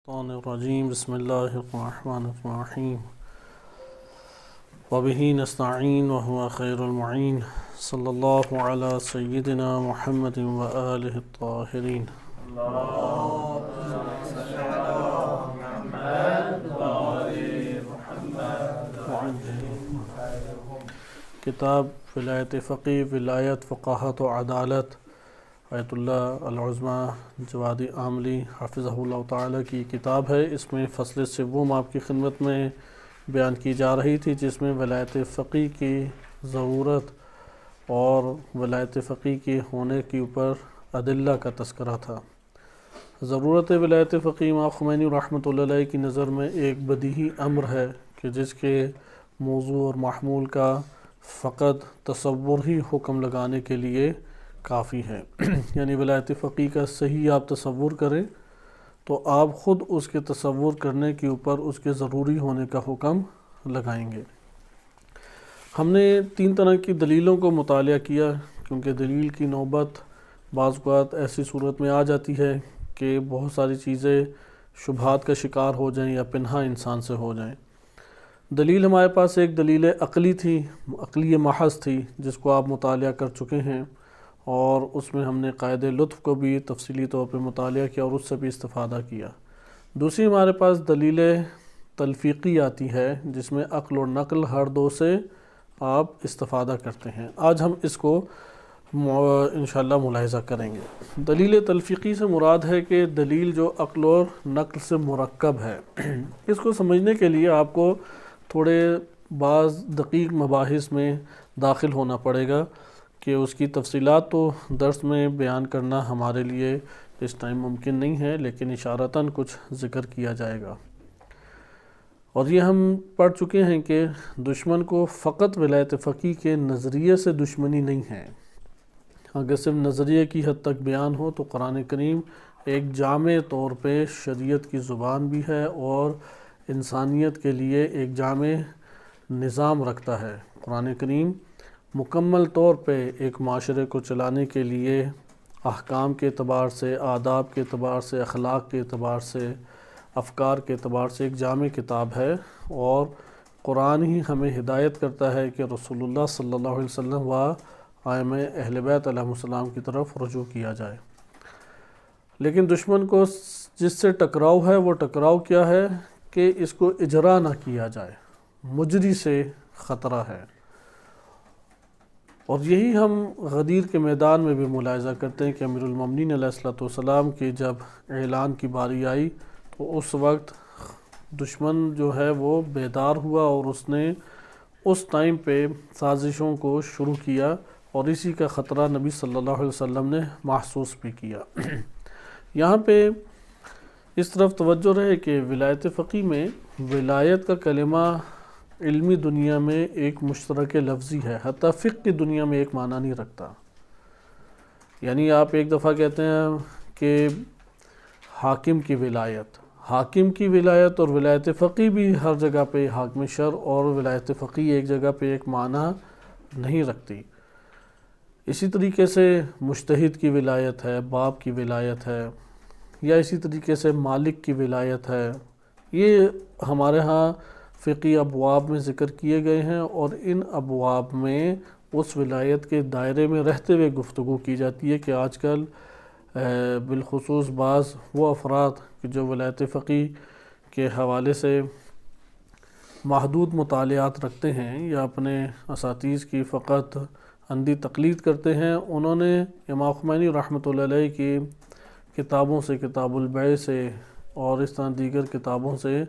الشیطان الرجیم بسم اللہ الرحمن الرحیم وبہ نستعین وہو خیر المعین صلی اللہ علی سیدنا محمد وآلہ الطاہرین۔ کتاب ولایت فقی، ولایت، فقاہت و عدالت، آیت اللہ العظمی جوادی عاملی حافظہ اللہ تعالیٰ کی کتاب ہے۔ اس میں فصل سوم آپ کی خدمت میں بیان کی جا رہی تھی، جس میں ولایت فقی کی ضرورت اور ولایت فقی کی ہونے کے اوپر ادلہ کا تذکرہ تھا۔ ضرورت ولایت فقی امام خمینی رحمۃ اللہ علیہ کی نظر میں ایک بدیہی امر ہے کہ جس کے موضوع اور محمول کا فقط تصور ہی حکم لگانے کے لیے کافی ہے۔ یعنی ولایت فقی کا صحیح آپ تصور کریں تو آپ خود اس کے تصور کرنے کے اوپر اس کے ضروری ہونے کا حکم لگائیں گے۔ ہم نے 3 طرح کی دلیلوں کو مطالعہ کیا، کیونکہ دلیل کی نوبت بعض اوقات ایسی صورت میں آ جاتی ہے کہ بہت ساری چیزیں شبہات کا شکار ہو جائیں یا پنہا انسان سے ہو جائیں۔ دلیل ہمارے پاس ایک دلیل عقلی تھی، عقلی محض تھی، جس کو آپ مطالعہ کر چکے ہیں، اور اس میں ہم نے قاعدہ لطف کو بھی تفصیلی طور پہ مطالعہ کیا اور اس سے بھی استفادہ کیا۔ دوسری ہمارے پاس دلیل تلفیقی آتی ہے، جس میں عقل اور نقل ہر دو سے آپ استفادہ کرتے ہیں۔ آج ہم اس کو انشاءاللہ ملاحظہ کریں گے۔ دلیل تلفیقی سے مراد ہے کہ دلیل جو عقل اور نقل سے مرکب ہے۔ اس کو سمجھنے کے لیے آپ کو تھوڑے بعض دقیق مباحث میں داخل ہونا پڑے گا کہ اس کی تفصیلات تو درس میں بیان کرنا ہمارے لیے اس ٹائم ممکن نہیں ہے، لیکن اشارتاً کچھ ذکر کیا جائے گا۔ اور یہ ہم پڑھ چکے ہیں کہ دشمن کو فقط ولایت فقی کے نظریے سے دشمنی نہیں ہے۔ اگر صرف نظریے کی حد تک بیان ہو تو قرآن کریم ایک جامع طور پہ شریعت کی زبان بھی ہے اور انسانیت کے لیے ایک جامع نظام رکھتا ہے۔ قرآن کریم مکمل طور پہ ایک معاشرے کو چلانے کے لیے احکام کے اعتبار سے، آداب کے اعتبار سے، اخلاق کے اعتبار سے، افکار کے اعتبار سے ایک جامع کتاب ہے، اور قرآن ہی ہمیں ہدایت کرتا ہے کہ رسول اللہ صلی اللہ علیہ وسلم و ائمہ اہل بیت علیہ السلام کی طرف رجوع کیا جائے۔ لیکن دشمن کو جس سے ٹکراؤ ہے وہ ٹکراؤ کیا ہے کہ اس کو اجرا نہ کیا جائے، مجری سے خطرہ ہے۔ اور یہی ہم غدیر کے میدان میں بھی ملاحظہ کرتے ہیں کہ امیر المومنین علیہ السلام کی جب اعلان کی باری آئی تو اس وقت دشمن جو ہے وہ بیدار ہوا اور اس نے اس ٹائم پہ سازشوں کو شروع کیا، اور اسی کا خطرہ نبی صلی اللہ علیہ وسلم نے محسوس بھی کیا۔ یہاں پہ اس طرف توجہ رہے کہ ولایت فقی میں ولایت کا کلمہ علمی دنیا میں ایک مشترک لفظی ہے، حتیٰ فقہ کی دنیا میں ایک معنی نہیں رکھتا۔ یعنی آپ ایک دفعہ کہتے ہیں کہ حاکم کی ولایت، حاکم کی ولایت اور ولایت فقی بھی ہر جگہ پہ حاکم شرع اور ولایت فقی ایک جگہ پہ ایک معنی نہیں رکھتی۔ اسی طریقے سے مجتہد کی ولایت ہے، باپ کی ولایت ہے، یا اسی طریقے سے مالک کی ولایت ہے۔ یہ ہمارے ہاں فقہی ابواب میں ذکر کیے گئے ہیں، اور ان ابواب میں اس ولایت کے دائرے میں رہتے ہوئے گفتگو کی جاتی ہے کہ آج کل بالخصوص بعض وہ افراد جو ولایت فقی کے حوالے سے محدود مطالعات رکھتے ہیں یا اپنے اساتذہ کی فقط اندھی تقلید کرتے ہیں، انہوں نے امام خمینی رحمۃ اللہ علیہ کی کتابوں سے، کتاب البیع سے اور اس طرح دیگر کتابوں سے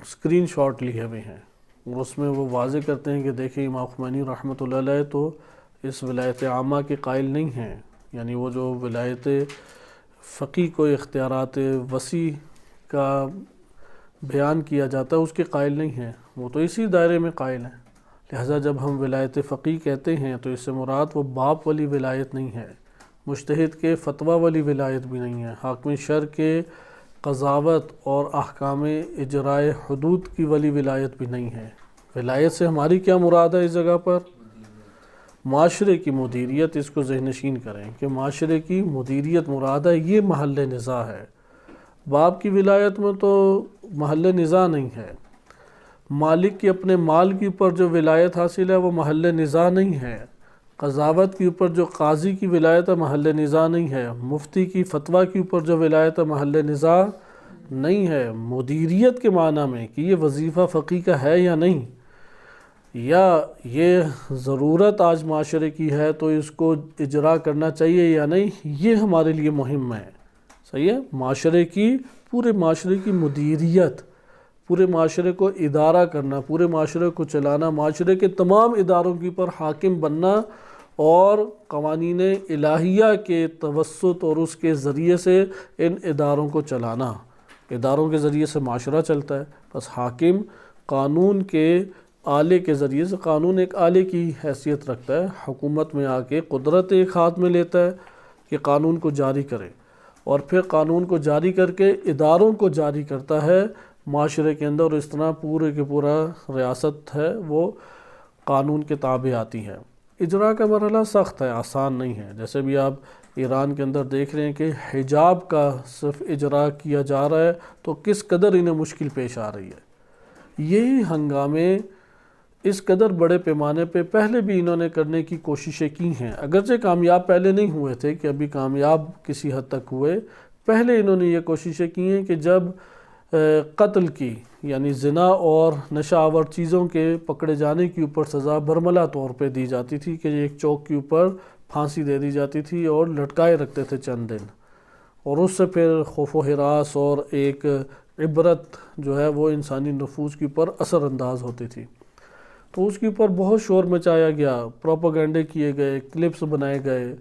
اسکرین شاٹ لیے ہوئے ہیں، اور اس میں وہ واضح کرتے ہیں کہ دیکھیں امام خمینی رحمۃ اللہ علیہ تو اس ولایت عامہ کے قائل نہیں ہیں، یعنی وہ جو ولایت فقی کو اختیارات وسیع کا بیان کیا جاتا ہے اس کے قائل نہیں ہیں، وہ تو اسی دائرے میں قائل ہیں۔ لہٰذا جب ہم ولایت فقی کہتے ہیں تو اس سے مراد وہ باپ والی ولایت نہیں ہے، مجتہد کے فتویٰ والی ولایت بھی نہیں ہے، حاکم شرع کے قضاوت اور احکام اجرائے حدود کی والی ولایت بھی نہیں ہے۔ ولایت سے ہماری کیا مراد ہے اس جگہ پر؟ معاشرے کی مدیریت۔ اس کو ذہن نشین کریں کہ معاشرے کی مدیریت مراد ہے، یہ محل نزاع ہے۔ باپ کی ولایت میں تو محل نزاع نہیں ہے، مالک کی اپنے مال کے اوپر جو ولایت حاصل ہے وہ محل نزاع نہیں ہے، قضاوت کے اوپر جو قاضی کی ولایت ہے محل نزاع نہیں ہے، مفتی کی فتویٰ کے اوپر جو ولایت ہے محل نزاع نہیں ہے، مدیریت کے معنی میں کہ یہ وظیفہ فقی کا ہے یا نہیں، یا یہ ضرورت آج معاشرے کی ہے تو اس کو اجرا کرنا چاہیے یا نہیں، یہ ہمارے لیے مہم ہے۔ صحیح ہے، معاشرے کی، پورے معاشرے کی مدیریت، پورے معاشرے کو ادارہ کرنا، پورے معاشرے کو چلانا، معاشرے کے تمام اداروں کے اوپر حاکم بننا اور قوانین الہیہ کے توسط اور اس کے ذریعے سے ان اداروں کو چلانا۔ اداروں کے ذریعے سے معاشرہ چلتا ہے، بس حاکم قانون کے آلے کے ذریعے سے، قانون ایک آلے کی حیثیت رکھتا ہے، حکومت میں آ کے قدرت ایک ہاتھ میں لیتا ہے کہ قانون کو جاری کرے، اور پھر قانون کو جاری کر کے اداروں کو جاری کرتا ہے معاشرے کے اندر، اور اس طرح پورے کے پورا ریاست ہے وہ قانون کے تابع آتی ہے۔ اجرا کا مرحلہ سخت ہے، آسان نہیں ہے۔ جیسے بھی آپ ایران کے اندر دیکھ رہے ہیں کہ حجاب کا صرف اجرا کیا جا رہا ہے تو کس قدر انہیں مشکل پیش آ رہی ہے۔ یہی ہنگامے اس قدر بڑے پیمانے پہ پہلے بھی انہوں نے کرنے کی کوششیں کی ہیں، اگرچہ کامیاب پہلے نہیں ہوئے تھے کہ ابھی کامیاب کسی حد تک ہوئے، پہلے انہوں نے یہ کوششیں کی ہیں کہ جب قتل کی یعنی زنا اور نشہ آور چیزوں کے پکڑے جانے کے اوپر سزا برملا طور پہ دی جاتی تھی کہ ایک چوک کے اوپر پھانسی دے دی جاتی تھی اور لٹکائے رکھتے تھے چند دن، اور اس سے پھر خوف و ہراس اور ایک عبرت جو ہے وہ انسانی نفوس کے اوپر اثر انداز ہوتی تھی، تو اس کے اوپر بہت شور مچایا گیا، پروپیگنڈے کیے گئے، کلپس بنائے گئے،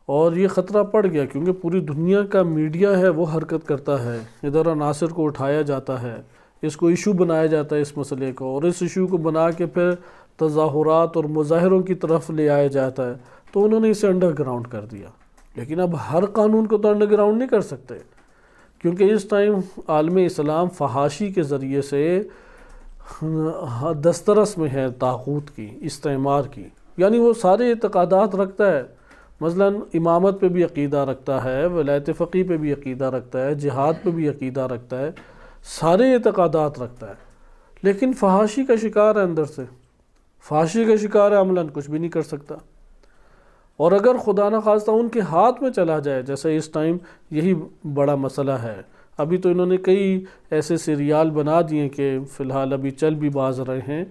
اور یہ خطرہ پڑ گیا کیونکہ پوری دنیا کا میڈیا ہے وہ حرکت کرتا ہے، ادھر عناصر کو اٹھایا جاتا ہے، اس کو ایشو بنایا جاتا ہے اس مسئلے کو، اور اس ایشو کو بنا کے پھر تظاہرات اور مظاہروں کی طرف لے آیا جاتا ہے، تو انہوں نے اسے انڈر گراؤنڈ کر دیا۔ لیکن اب ہر قانون کو تو انڈر گراؤنڈ نہیں کر سکتے، کیونکہ اس ٹائم عالم اسلام فحاشی کے ذریعے سے دسترس میں ہے طاغوت کی، استعمار کی، یعنی وہ سارے اعتقادات رکھتا ہے، مثلا امامت پہ بھی عقیدہ رکھتا ہے، ولایت فقی پہ بھی عقیدہ رکھتا ہے، جہاد پہ بھی عقیدہ رکھتا ہے، سارے اعتقادات رکھتا ہے، لیکن فحاشی کا شکار ہے، اندر سے فحاشی کا شکار ہے، عملاً کچھ بھی نہیں کر سکتا، اور اگر خدا نخواستہ ان کے ہاتھ میں چلا جائے، جیسے اس ٹائم یہی بڑا مسئلہ ہے، ابھی تو انہوں نے کئی ایسے سیریال بنا دیے کہ فی الحال ابھی چل بھی باز رہے ہیں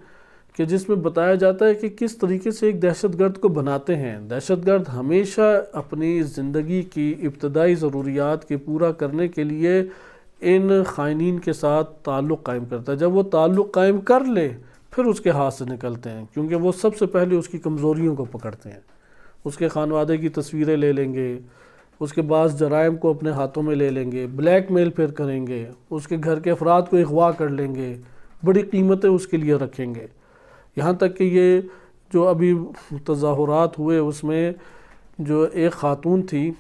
کہ جس میں بتایا جاتا ہے کہ کس طریقے سے ایک دہشت گرد کو بناتے ہیں۔ دہشت گرد ہمیشہ اپنی زندگی کی ابتدائی ضروریات کے پورا کرنے کے لیے ان خائنین کے ساتھ تعلق قائم کرتا ہے، جب وہ تعلق قائم کر لے پھر اس کے ہاتھ سے نکلتے ہیں، کیونکہ وہ سب سے پہلے اس کی کمزوریوں کو پکڑتے ہیں، اس کے خانوادے کی تصویریں لے لیں گے، اس کے بعض جرائم کو اپنے ہاتھوں میں لے لیں گے، بلیک میل پھر کریں گے، اس کے گھر کے افراد کو اغوا کر لیں گے، بڑی قیمتیں اس کے لیے رکھیں گے، یہاں تک کہ یہ جو ابھی تظاہرات ہوئے اس میں جو ایک خاتون تھی،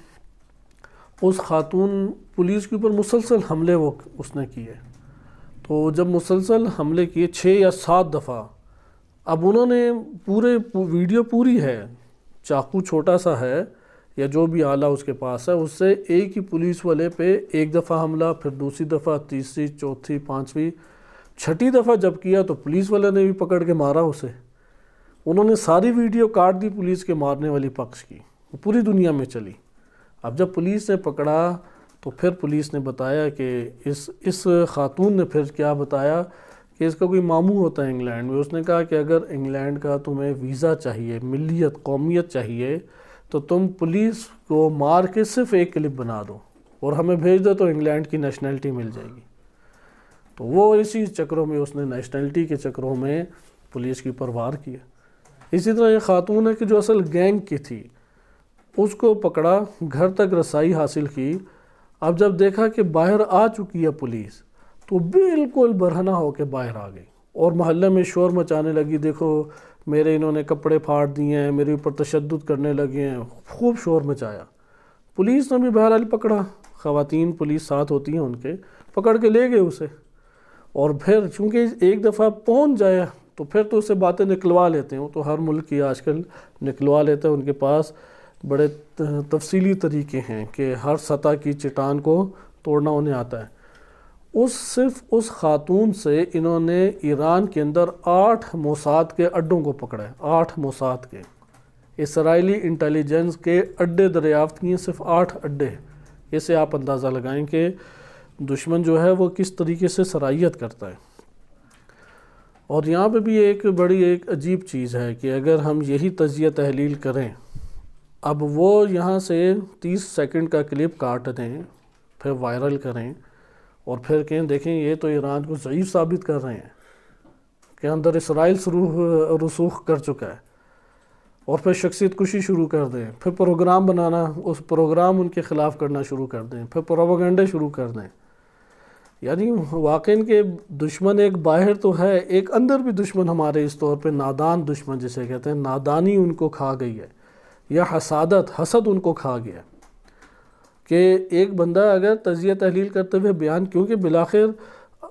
اس خاتون پولیس کے اوپر مسلسل حملے اس نے کیے، تو جب مسلسل حملے کیے 6 یا 7 دفعہ، اب انہوں نے پورے ویڈیو پوری ہے، چاقو چھوٹا سا ہے یا جو بھی آلہ اس کے پاس ہے، اس سے ایک ہی پولیس والے پہ 1 دفعہ حملہ، پھر دوسری دفعہ، تیسری، چوتھی، پانچویں، چھٹی دفعہ جب کیا تو پولیس والے نے بھی پکڑ کے مارا اسے، انہوں نے ساری ویڈیو کاٹ دی پولیس کے مارنے والی پکش کی، وہ پوری دنیا میں چلی۔ اب جب پولیس نے پکڑا تو پھر پولیس نے بتایا کہ اس خاتون نے پھر کیا بتایا کہ اس کا کوئی ماموں ہوتا ہے انگلینڈ میں، اس نے کہا کہ اگر انگلینڈ کا تمہیں ویزا چاہیے، ملیت، قومیت چاہیے، تو تم پولیس کو مار کے صرف ایک کلپ بنا دو اور ہمیں بھیج دو تو انگلینڈ کی نیشنلٹی مل جائے گی۔ تو وہ اسی چکروں میں اس نے نیشنلٹی کے چکروں میں پولیس کی پروار کیا۔ اسی طرح یہ خاتون ہے کہ جو اصل گینگ کی تھی، اس کو پکڑا، گھر تک رسائی حاصل کی، اب جب دیکھا کہ باہر آ چکی ہے پولیس تو بالکل برہنہ ہو کے باہر آ گئی اور محلے میں شور مچانے لگی، دیکھو میرے انہوں نے کپڑے پھاڑ دیے ہیں، میرے اوپر تشدد کرنے لگے ہیں، خوب شور مچایا۔ پولیس نے بھی بہرحال پکڑا، خواتین پولیس ساتھ ہوتی ہیں ان کے، پکڑ کے لے گئے اسے، اور پھر چونکہ ایک دفعہ پہنچ جائے تو پھر تو اسے باتیں نکلوا لیتے ہیں، وہ تو ہر ملک کی آج کل نکلوا لیتے ہیں، ان کے پاس بڑے تفصیلی طریقے ہیں کہ ہر سطح کی چٹان کو توڑنا انہیں آتا ہے۔ صرف اس خاتون سے انہوں نے ایران کے اندر 8 موساد کے اڈوں کو پکڑا ہے، 8 موساد کے، اسرائیلی انٹیلیجنس کے اڈے دریافت کیے، صرف 8 اڈے۔ اس سے آپ اندازہ لگائیں کہ دشمن جو ہے وہ کس طریقے سے سرایت کرتا ہے۔ اور یہاں پہ بھی ایک عجیب چیز ہے کہ اگر ہم یہی تجزیہ تحلیل کریں، اب وہ یہاں سے 30 سیکنڈ کا کلپ کاٹ دیں، پھر وائرل کریں، اور پھر کہیں دیکھیں یہ تو ایران کو ضعیف ثابت کر رہے ہیں کہ اندر اسرائیل رسوخ کر چکا ہے، اور پھر شخصیت کشی شروع کر دیں، پھر پروگرام بنانا، اس پروگرام ان کے خلاف کرنا شروع کر دیں، پھر پروپیگنڈے شروع کر دیں۔ یعنی واقعی کہ دشمن ایک باہر تو ہے، ایک اندر بھی دشمن ہمارے اس طور پہ نادان دشمن جسے کہتے ہیں، نادانی ان کو کھا گئی ہے، یا حسد ان کو کھا گیا کہ ایک بندہ اگر تجزیہ تحلیل کرتے ہوئے بیان، کیونکہ بالآخر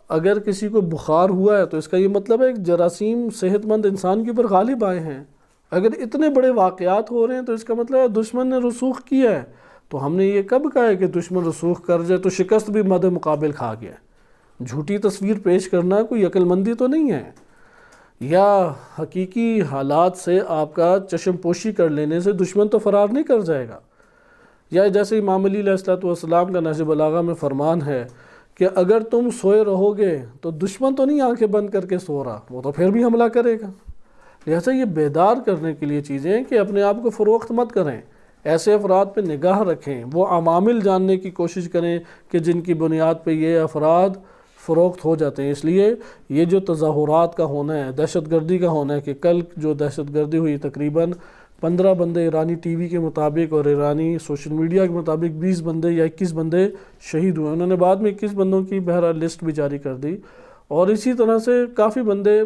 اگر کسی کو بخار ہوا ہے تو اس کا یہ مطلب ہے کہ جراثیم صحت مند انسان کے اوپر غالب آئے ہیں۔ اگر اتنے بڑے واقعات ہو رہے ہیں تو اس کا مطلب ہے دشمن نے رسوخ کیا ہے۔ تو ہم نے یہ کب کہا ہے کہ دشمن رسوخ کر جائے تو شکست بھی مد مقابل کھا گیا ہے؟ جھوٹی تصویر پیش کرنا کوئی عقل مندی تو نہیں ہے، یا حقیقی حالات سے آپ کا چشم پوشی کر لینے سے دشمن تو فرار نہیں کر جائے گا۔ یا جیسے امام علی علیہ السلام کا نہج بلاغہ میں فرمان ہے کہ اگر تم سوئے رہو گے تو دشمن تو نہیں آنکھیں بند کر کے سو رہا، وہ تو پھر بھی حملہ کرے گا۔ لہٰذا یہ بیدار کرنے کے لیے چیزیں ہیں کہ اپنے آپ کو فروخت مت کریں، ایسے افراد پہ نگاہ رکھیں، وہ عوامل جاننے کی کوشش کریں کہ جن کی بنیاد پہ یہ افراد فروخت ہو جاتے ہیں۔ اس لیے یہ جو تظاہرات کا ہونا ہے، دہشت گردی کا ہونا ہے، کہ کل جو دہشت گردی ہوئی تقریباً 15 بندے ایرانی ٹی وی کے مطابق اور ایرانی سوشل میڈیا کے مطابق 20 بندے یا 21 بندے شہید ہوئے، انہوں نے بعد میں 21 بندوں کی بہرحال لسٹ بھی جاری کر دی، اور اسی طرح سے کافی بندے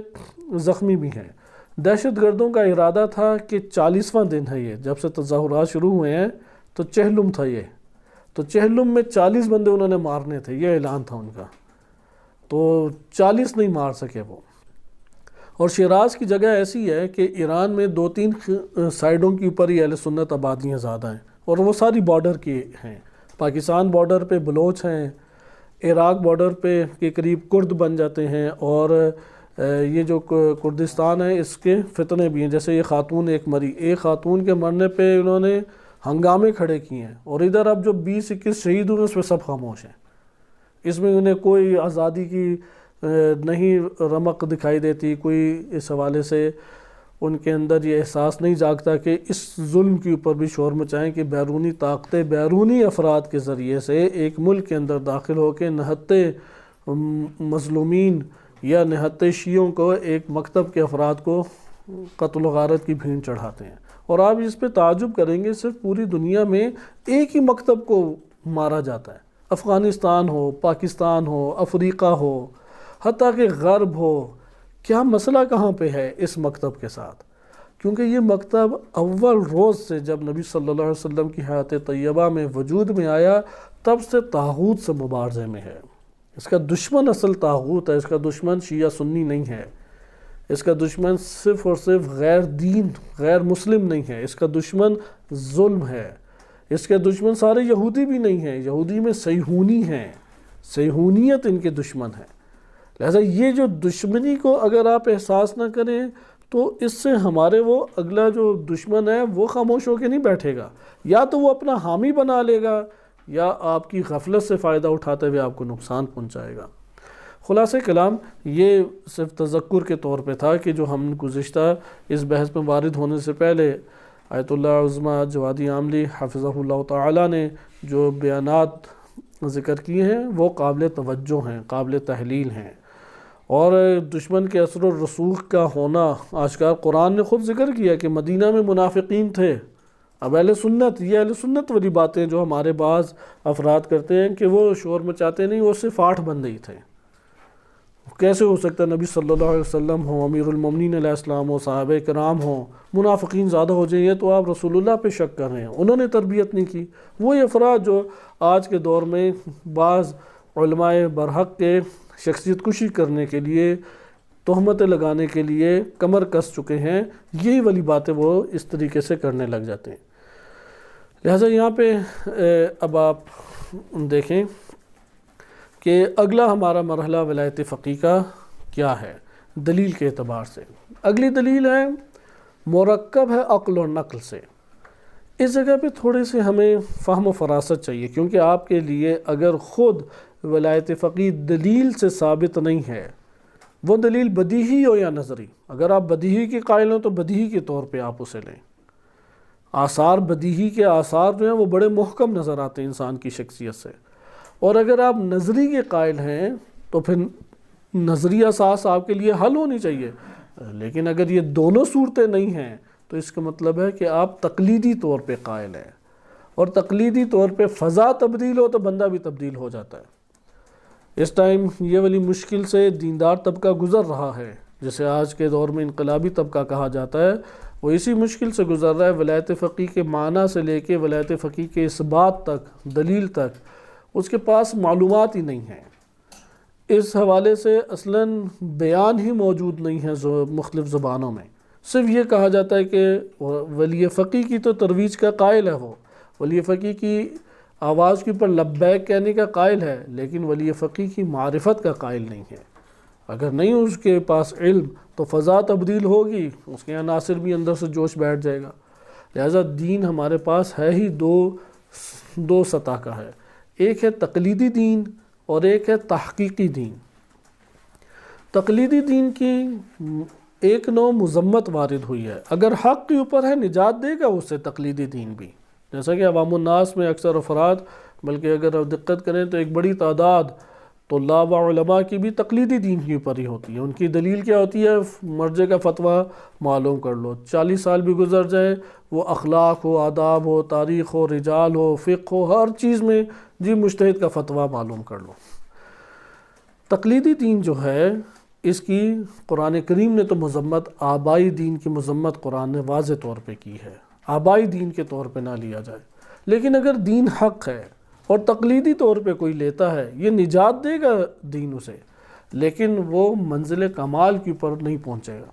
زخمی بھی ہیں۔ دہشت گردوں کا ارادہ تھا کہ 40واں دن ہے یہ، جب سے تظاہرات شروع ہوئے ہیں تو چہلم تھا یہ، تو چہلم میں 40 بندے انہوں نے مارنے تھے، یہ اعلان تھا ان کا، تو 40 نہیں مار سکے وہ۔ اور شیراز کی جگہ ایسی ہے کہ ایران میں 2-3 سائڈوں کے اوپر ہی اہل سنت آبادیاں زیادہ ہیں، اور وہ ساری بارڈر کی ہیں۔ پاکستان بارڈر پہ بلوچ ہیں، عراق بارڈر پہ کے قریب کرد بن جاتے ہیں، اور یہ جو کردستان ہے اس کے فتنے بھی ہیں۔ جیسے یہ خاتون ایک مری، ایک خاتون کے مرنے پہ انہوں نے ہنگامے کھڑے کیے ہیں، اور ادھر اب جو 20-21 شہید ہوئے اس پہ سب خاموش ہیں، اس میں انہیں کوئی آزادی کی نہیں رمق دکھائی دیتی، کوئی اس حوالے سے ان کے اندر یہ احساس نہیں جاگتا کہ اس ظلم کے اوپر بھی شور مچائیں کہ بیرونی طاقتیں بیرونی افراد کے ذریعے سے ایک ملک کے اندر داخل ہو کے نہتے مظلومین یا نہتے شیعوں کو ایک مکتب کے افراد کو قتل و غارت کی بھین چڑھاتے ہیں۔ اور آپ اس پہ تعجب کریں گے، صرف پوری دنیا میں ایک ہی مکتب کو مارا جاتا ہے، افغانستان ہو، پاکستان ہو، افریقہ ہو، حتیٰ کہ غرب ہو۔ کیا مسئلہ کہاں پہ ہے اس مکتب کے ساتھ؟ کیونکہ یہ مکتب اول روز سے جب نبی صلی اللہ علیہ وسلم کی حیات طیبہ میں وجود میں آیا تب سے طاغوت سے مبارزے میں ہے۔ اس کا دشمن اصل طاغوت ہے، اس کا دشمن شیعہ سنی نہیں ہے، اس کا دشمن صرف اور صرف غیر دین غیر مسلم نہیں ہے، اس کا دشمن ظلم ہے، اس کے دشمن سارے یہودی بھی نہیں ہیں، یہودی میں صیہونی ہیں، صیہونیت ان کے دشمن ہے۔ لہذا یہ جو دشمنی کو اگر آپ احساس نہ کریں تو اس سے ہمارے وہ اگلا جو دشمن ہے وہ خاموش ہو کے نہیں بیٹھے گا، یا تو وہ اپنا حامی بنا لے گا یا آپ کی غفلت سے فائدہ اٹھاتے ہوئے آپ کو نقصان پہنچائے گا۔ خلاصہ کلام یہ صرف تذکر کے طور پہ تھا کہ جو ہم گزشتہ اس بحث میں وارد ہونے سے پہلے آیت اللہ عظمہ جوادی عاملی حفظہ اللہ تعالی نے جو بیانات ذکر کیے ہیں وہ قابل توجہ ہیں، قابل تحلیل ہیں، اور دشمن کے اثر و رسوخ کا ہونا آشکار قرآن نے خود ذکر کیا کہ مدینہ میں منافقین تھے۔ اب اہل سنت، یہ اہل سنت والی باتیں جو ہمارے بعض افراد کرتے ہیں کہ وہ شور مچاتے نہیں، وہ صرف 8 بندے ہی تھے۔ کیسے ہو سکتا ہے نبی صلی اللہ علیہ وسلم ہوں، امیر المومنین علیہ السلام ہوں، صحابہ کرام ہوں، منافقین زیادہ ہو جائیں؟ یہ تو آپ رسول اللہ پہ شک کر رہے ہیں، انہوں نے تربیت نہیں کی۔ وہی افراد جو آج کے دور میں بعض علماء برحق کے شخصیت کشی کرنے کے لیے، تہمتیں لگانے کے لیے کمر کس چکے ہیں، یہی والی باتیں وہ اس طریقے سے کرنے لگ جاتے ہیں۔ لہٰذا یہاں پہ اب آپ دیکھیں کہ اگلا ہمارا مرحلہ ولایت فقیہ کا کیا ہے دلیل کے اعتبار سے۔ اگلی دلیل ہے مرکب ہے عقل اور نقل سے۔ اس جگہ پہ تھوڑی سی ہمیں فہم و فراست چاہیے، کیونکہ آپ کے لیے اگر خود ولایت فقیہ دلیل سے ثابت نہیں ہے، وہ دلیل بدیہی ہو یا نظری، اگر آپ بدیہی کے قائل ہوں تو بدیہی کے طور پہ آپ اسے لیں۔ آثار بدیہی کے آثار جو ہیں وہ بڑے محکم نظر آتے ہیں انسان کی شخصیت سے، اور اگر آپ نظری کے قائل ہیں تو پھر نظری اساس آپ کے لیے حل ہونی چاہیے۔ لیکن اگر یہ دونوں صورتیں نہیں ہیں تو اس کا مطلب ہے کہ آپ تقلیدی طور پہ قائل ہیں، اور تقلیدی طور پہ فضا تبدیل ہو تو بندہ بھی تبدیل ہو جاتا ہے۔ اس ٹائم یہ والی مشکل سے دیندار طبقہ گزر رہا ہے، جسے آج کے دور میں انقلابی طبقہ کہا جاتا ہے، وہ اسی مشکل سے گزر رہا ہے۔ ولایت فقیہ کے معنی سے لے کے ولایت فقیہ کے اثبات تک، دلیل تک اس کے پاس معلومات ہی نہیں ہیں۔ اس حوالے سے اصلاً بیان ہی موجود نہیں ہے مختلف زبانوں میں۔ صرف یہ کہا جاتا ہے کہ ولی فقیہ کی تو ترویج کا قائل ہے، وہ ولی فقیہ کی آواز کے اوپر لبیک کہنے کا قائل ہے، لیکن ولی فقیہ کی معرفت کا قائل نہیں ہے۔ اگر نہیں اس کے پاس علم تو فضا تبدیل ہوگی، اس کے عناصر بھی اندر سے جوش بیٹھ جائے گا۔ لہٰذا دین ہمارے پاس ہے ہی دو سطح کا ہے، ایک ہے تقلیدی دین اور ایک ہے تحقیقی دین۔ تقلیدی دین کی ایک نوع مذمت وارد ہوئی ہے، اگر حق کے اوپر ہے نجات دے گا اس سے تقلیدی دین بھی، جیسا کہ عوام الناس میں اکثر افراد، بلکہ اگر آپ دقت کریں تو ایک بڑی تعداد طلاب و علماء کی بھی تقلیدی دین کے اوپر ہی ہوتی ہے۔ ان کی دلیل کیا ہوتی ہے؟ مرجع کا فتویٰ معلوم کر لو، 40 سال بھی گزر جائے، وہ اخلاق ہو، آداب ہو، تاریخ ہو، رجال ہو، فقہ ہو، ہر چیز میں جی مجتہد کا فتویٰ معلوم کر لو۔ تقلیدی دین جو ہے اس کی قرآن کریم نے تو مذمت، آبائی دین کی مذمت قرآن نے واضح طور پہ کی ہے، آبائی دین کے طور پہ نہ لیا جائے۔ لیکن اگر دین حق ہے اور تقلیدی طور پہ کوئی لیتا ہے، یہ نجات دے گا دین اسے، لیکن وہ منزل کمال کے اوپر نہیں پہنچے گا۔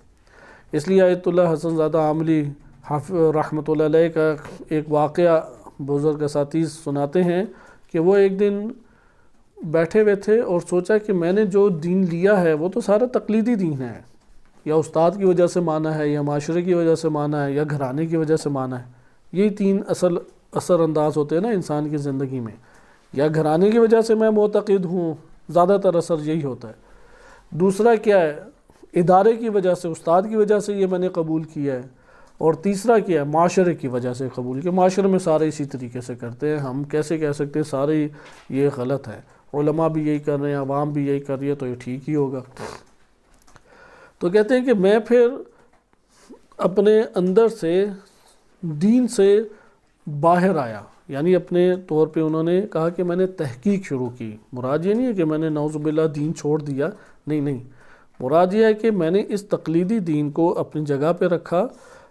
اس لیے آیت اللہ حسن زادہ عاملی رحمۃ اللہ علیہ کا ایک واقعہ بزرگ اساتذہ سناتے ہیں کہ وہ ایک دن بیٹھے ہوئے تھے اور سوچا کہ میں نے جو دین لیا ہے وہ تو سارا تقلیدی دین ہے، یا استاد کی وجہ سے مانا ہے، یا معاشرے کی وجہ سے مانا ہے، یا گھرانے کی وجہ سے مانا ہے۔ یہی تین اثر انداز ہوتے ہیں نا انسان کی زندگی میں، یا گھرانے کی وجہ سے میں معتقد ہوں، زیادہ تر اثر یہی ہوتا ہے۔ دوسرا کیا ہے؟ ادارے کی وجہ سے، استاد کی وجہ سے یہ میں نے قبول کیا ہے۔ اور تیسرا کیا ہے؟ معاشرے کی وجہ سے قبول کیا، معاشرے میں سارے اسی طریقے سے کرتے ہیں، ہم کیسے کہہ سکتے ہیں سارے یہ غلط ہے، علماء بھی یہی کر رہے ہیں، عوام بھی یہی کر رہی ہے تو یہ ٹھیک ہی ہوگا۔ تو کہتے ہیں کہ میں پھر اپنے اندر سے دین سے باہر آیا، یعنی اپنے طور پہ انہوں نے کہا کہ میں نے تحقیق شروع کی۔ مراد یہ نہیں ہے کہ میں نے نعوذ باللہ دین چھوڑ دیا، نہیں، مراد یہ ہے کہ میں نے اس تقلیدی دین کو اپنی جگہ پہ رکھا،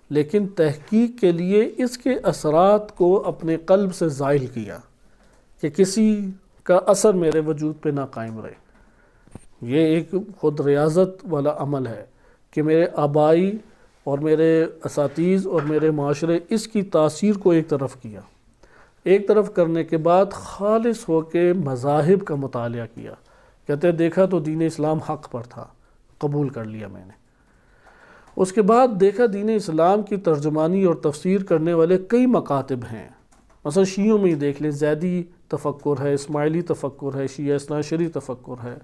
لیکن تحقیق کے لیے اس کے اثرات کو اپنے قلب سے زائل کیا کہ کسی کا اثر میرے وجود پہ نہ قائم رہے۔ یہ ایک خود ریاضت والا عمل ہے کہ میرے آبائی اور میرے اساتذہ اور میرے معاشرے اس کی تاثیر کو ایک طرف کیا، ایک طرف کرنے کے بعد خالص ہو کے مذاہب کا مطالعہ کیا۔ کہتے ہیں دیکھا تو دین اسلام حق پر تھا، قبول کر لیا میں نے۔ اس کے بعد دیکھا دین اسلام کی ترجمانی اور تفسیر کرنے والے کئی مکاتب ہیں، مثلا شیعوں میں ہی دیکھ لیں، زیدی تفکر ہے، اسماعیلی تفکر ہے، شیعہ اثنا عشری تفکر ہے،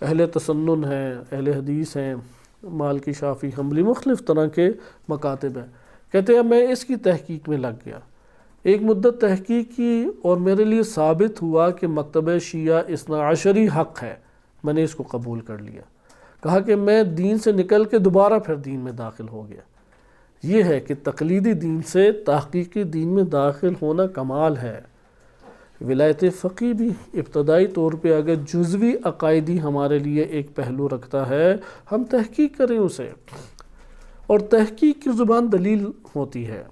اہل تسنن ہے، اہل حدیث ہیں، مالکی، شافعی، حنبلی، مختلف طرح کے مکاتب ہیں۔ کہتے ہیں میں اس کی تحقیق میں لگ گیا، ایک مدت تحقیق کی، اور میرے لیے ثابت ہوا کہ مکتبہ شیعہ اثنا عشری حق ہے، میں نے اس کو قبول کر لیا۔ کہا کہ میں دین سے نکل کے دوبارہ پھر دین میں داخل ہو گیا۔ یہ ہے کہ تقلیدی دین سے تحقیقی دین میں داخل ہونا کمال ہے۔ ولایت فقیہ بھی ابتدائی طور پہ اگر جزوی عقائدی ہمارے لیے ایک پہلو رکھتا ہے، ہم تحقیق کریں اسے، اور تحقیق کی زبان دلیل ہوتی ہے۔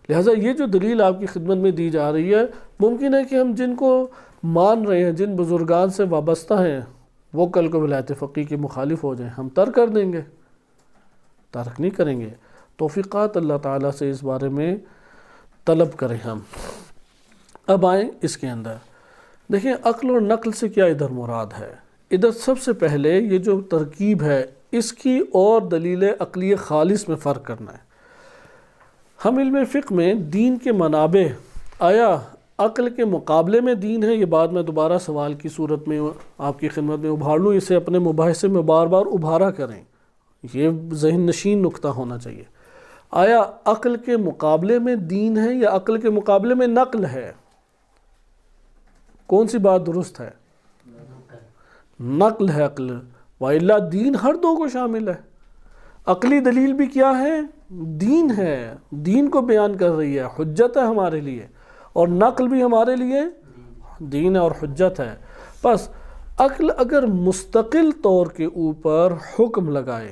لہٰذا یہ جو دلیل آپ کی خدمت میں دی جا رہی ہے، ممکن ہے کہ ہم جن کو مان رہے ہیں، جن بزرگان سے وابستہ ہیں، وہ کل کو ولایت فقیہ کے مخالف ہو جائیں، ہم ترک کر دیں گے؟ ترک نہیں کریں گے۔ توفیقات اللہ تعالیٰ سے اس بارے میں طلب کریں ہم۔ اب آئیں اس کے اندر دیکھیں عقل اور نقل سے کیا ادھر مراد ہے؟ ادھر سب سے پہلے یہ جو ترکیب ہے اس کی اور دلیل عقلی خالص میں فرق کرنا ہے۔ ہم علم فقہ میں دین کے منابع آیا عقل کے مقابلے میں دین ہے، یہ بعد میں دوبارہ سوال کی صورت میں آپ کی خدمت میں ابھار لوں، اسے اپنے مباحثے میں بار بار ابھارا کریں، یہ ذہن نشین نکتہ ہونا چاہیے۔ آیا عقل کے مقابلے میں دین ہے یا عقل کے مقابلے میں نقل ہے؟ کون سی بات درست ہے؟ نقل ہے عقل، وَإِلَّا دین ہر دو کو شامل ہے۔ عقلی دلیل بھی کیا ہے؟ دین ہے، دین کو بیان کر رہی ہے، حجت ہے ہمارے لیے، اور نقل بھی ہمارے لیے دین ہے اور حجت ہے۔ بس عقل اگر مستقل طور کے اوپر حکم لگائے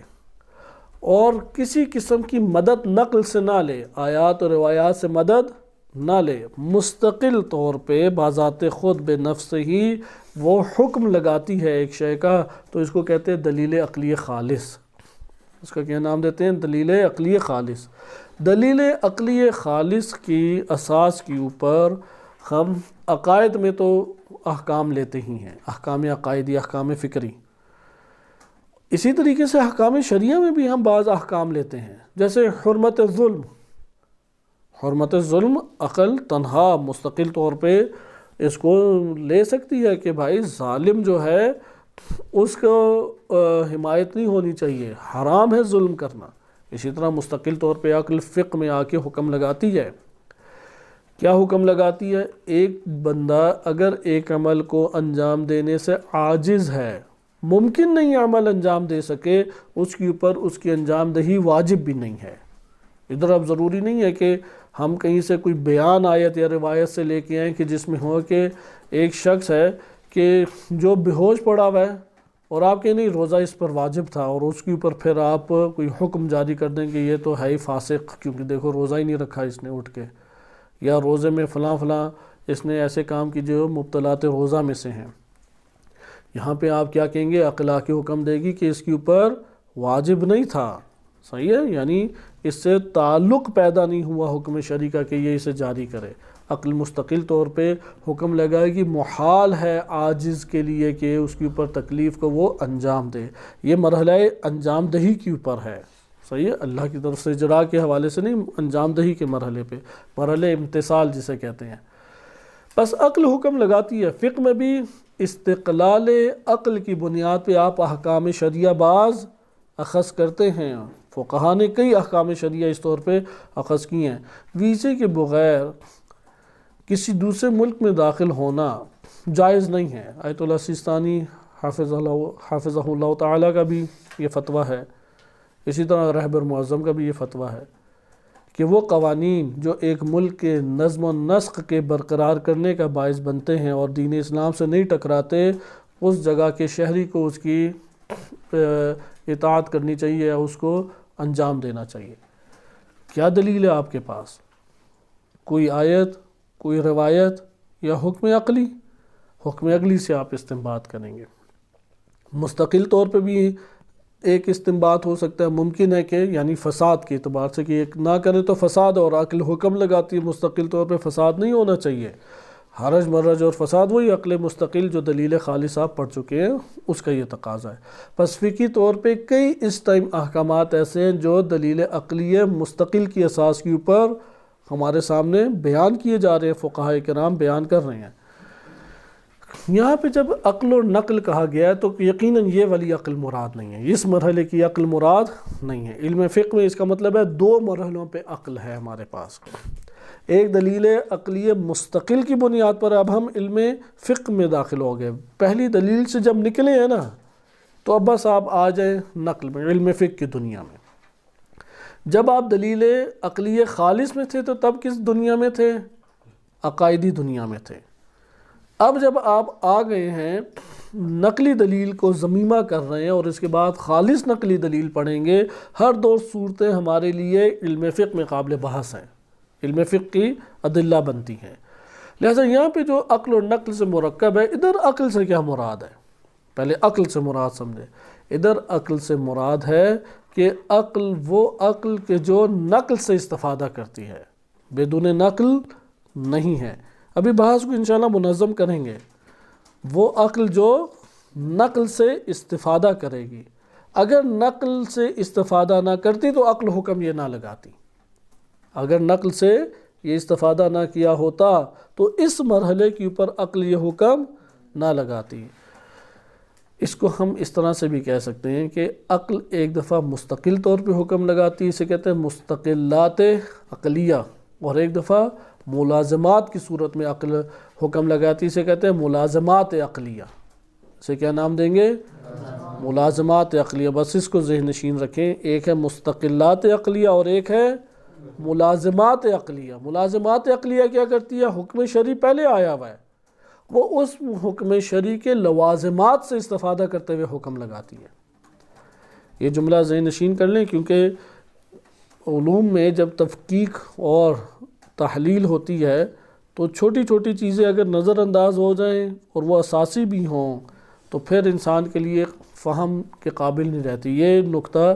اور کسی قسم کی مدد نقل سے نہ لے، آیات اور روایات سے مدد نہ لے، مستقل طور پہ بذات خود بے نفس ہی وہ حکم لگاتی ہے ایک شے کا، تو اس کو کہتے ہیں دلیل عقلی خالص۔ اس کا کیا نام دیتے ہیں؟ دلیل عقلی خالص۔ دلیل عقلی خالص کی اساس کے اوپر ہم عقائد میں تو احکام لیتے ہی ہیں، احکام عقائدی، احکام فکری۔ اسی طریقے سے احکام شریعہ میں بھی ہم بعض احکام لیتے ہیں، جیسے حرمت ظلم۔ حرمت ظلم عقل تنہا مستقل طور پہ اس کو لے سکتی ہے کہ بھائی ظالم جو ہے اس کو حمایت نہیں ہونی چاہیے، حرام ہے ظلم کرنا۔ اسی طرح مستقل طور پہ عقل فقہ میں آ کے حکم لگاتی ہے۔ کیا حکم لگاتی ہے؟ ایک بندہ اگر ایک عمل کو انجام دینے سے عاجز ہے، ممکن نہیں عمل انجام دے سکے، اس کے اوپر اس کی انجام دہی واجب بھی نہیں ہے۔ ادھر اب ضروری نہیں ہے کہ ہم کہیں سے کوئی بیان آیت یا روایت سے لے کے آئیں کہ جس میں ہو کہ ایک شخص ہے کہ جو بے ہوش پڑا ہوا ہے اور آپ کہ نہیں روزہ اس پر واجب تھا، اور اس کے اوپر پھر آپ کوئی حکم جاری کر دیں کہ یہ تو ہے ہی فاسق، کیونکہ دیکھو روزہ ہی نہیں رکھا اس نے اٹھ کے، یا روزے میں فلاں فلاں اس نے ایسے کام کی جو مبطلات روزہ میں سے ہیں۔ یہاں پہ آپ کیا کہیں گے؟ عقل آ کے حکم دے گی کہ اس کے اوپر واجب نہیں تھا، صحیح ہے، یعنی اس سے تعلق پیدا نہیں ہوا حکم شرعی کا کہ یہ اسے جاری کرے۔ عقل مستقل طور پہ حکم لگائے گی محال ہے عاجز کے لیے کہ اس کے اوپر تکلیف کو وہ انجام دے۔ یہ مرحلہ انجام دہی کے اوپر ہے، صحیح ہے، اللہ کی طرف سے اجراء کے حوالے سے نہیں، انجام دہی کے مرحلے پہ، مرحلہ امتثال جسے کہتے ہیں۔ بس عقل حکم لگاتی ہے۔ فقہ میں بھی استقلال عقل کی بنیاد پہ آپ احکام شریعہ بعض اخذ کرتے ہیں۔ فقہا نے کئی احکام شریعہ اس طور پہ اخذ کی ہیں۔ ویزے کے بغیر کسی دوسرے ملک میں داخل ہونا جائز نہیں ہے۔ آیت اللہ سیستانی حافظہ اللہ تعالیٰ کا بھی یہ فتویٰ ہے، اسی طرح رہبر معظم کا بھی یہ فتویٰ ہے کہ وہ قوانین جو ایک ملک کے نظم و نسق کے برقرار کرنے کا باعث بنتے ہیں اور دین اسلام سے نہیں ٹکراتے، اس جگہ کے شہری کو اس کی اطاعت کرنی چاہیے یا اس کو انجام دینا چاہیے۔ کیا دلیل ہے آپ کے پاس؟ کوئی آیت، کوئی روایت یا حکم عقلی؟ حکم عقلی سے آپ استنباط کریں گے۔ مستقل طور پہ بھی ایک استنباط ہو سکتا ہے، ممکن ہے کہ یعنی فساد کے اعتبار سے کہ ایک نہ کرے تو فساد، اور عقل حکم لگاتی ہے مستقل طور پہ فساد نہیں ہونا چاہیے، حرج مرج اور فساد، وہی عقل مستقل جو دلیل خالص آپ پڑھ چکے ہیں اس کا یہ تقاضا ہے۔ پس فقہی طور پہ کئی اس ٹائم احکامات ایسے ہیں جو دلیل عقلی مستقل کی اساس کے اوپر ہمارے سامنے بیان کیے جا رہے ہیں، فقہاء کرام بیان کر رہے ہیں۔ یہاں پہ جب عقل اور نقل کہا گیا ہے تو یقیناً یہ والی عقل مراد نہیں ہے، اس مرحلے کی عقل مراد نہیں ہے۔ علم فقہ میں اس کا مطلب ہے دو مرحلوں پہ عقل ہے ہمارے پاس۔ ایک دلیل عقلی مستقل کی بنیاد پر اب ہم علم فقہ میں داخل ہو گئے، پہلی دلیل سے جب نکلے ہیں نا تو اب بس آپ آ جائیں نقل میں، علم فقہ کی دنیا میں۔ جب آپ دلیل عقلی خالص میں تھے تو تب کس دنیا میں تھے؟ عقائدی دنیا میں تھے۔ اب جب آپ آ گئے ہیں نقلی دلیل کو ضمیمہ کر رہے ہیں اور اس کے بعد خالص نقلی دلیل پڑھیں گے، ہر دو صورتیں ہمارے لیے علم فقہ میں قابل بحث ہیں، علم فقہ کی ادلہ بنتی ہیں۔ لہٰذا یہاں پہ جو عقل اور نقل سے مرکب ہے، ادھر عقل سے کیا مراد ہے؟ پہلے عقل سے مراد سمجھے۔ ادھر عقل سے مراد ہے کہ عقل وہ عقل کے جو نقل سے استفادہ کرتی ہے، بدون نقل نہیں ہے۔ ابھی بحث کو انشاءاللہ منظم کریں گے۔ وہ عقل جو نقل سے استفادہ کرے گی. اگر نقل سے استفادہ نہ کرتی تو عقل حکم یہ نہ لگاتی. اگر نقل سے یہ استفادہ نہ کیا ہوتا تو اس مرحلے کے اوپر عقل یہ حکم نہ لگاتی. اس کو ہم اس طرح سے بھی کہہ سکتے ہیں کہ عقل ایک دفعہ مستقل طور پہ حکم لگاتی، اسے کہتے ہیں مستقلات عقلیہ، اور ایک دفعہ ملازمات کی صورت میں عقل حکم لگاتی، اسے کہتے ہیں ملازمات عقلیہ. اسے کیا نام دیں گے؟ ملازمات عقلیہ. بس اس کو ذہن نشین رکھیں، ایک ہے مستقلات عقلیہ اور ایک ہے ملازمات عقلیہ. ملازمات عقلیہ کیا کرتی ہے؟ حکم شرعی پہلے آیا ہوا ہے، وہ اس حکم شرعی کے لوازمات سے استفادہ کرتے ہوئے حکم لگاتی ہے. یہ جملہ ذہن نشین کر لیں، کیونکہ علوم میں جب تفقیق اور تحلیل ہوتی ہے تو چھوٹی چھوٹی چیزیں اگر نظر انداز ہو جائیں اور وہ اساسی بھی ہوں تو پھر انسان کے لیے فہم کے قابل نہیں رہتی. یہ نقطہ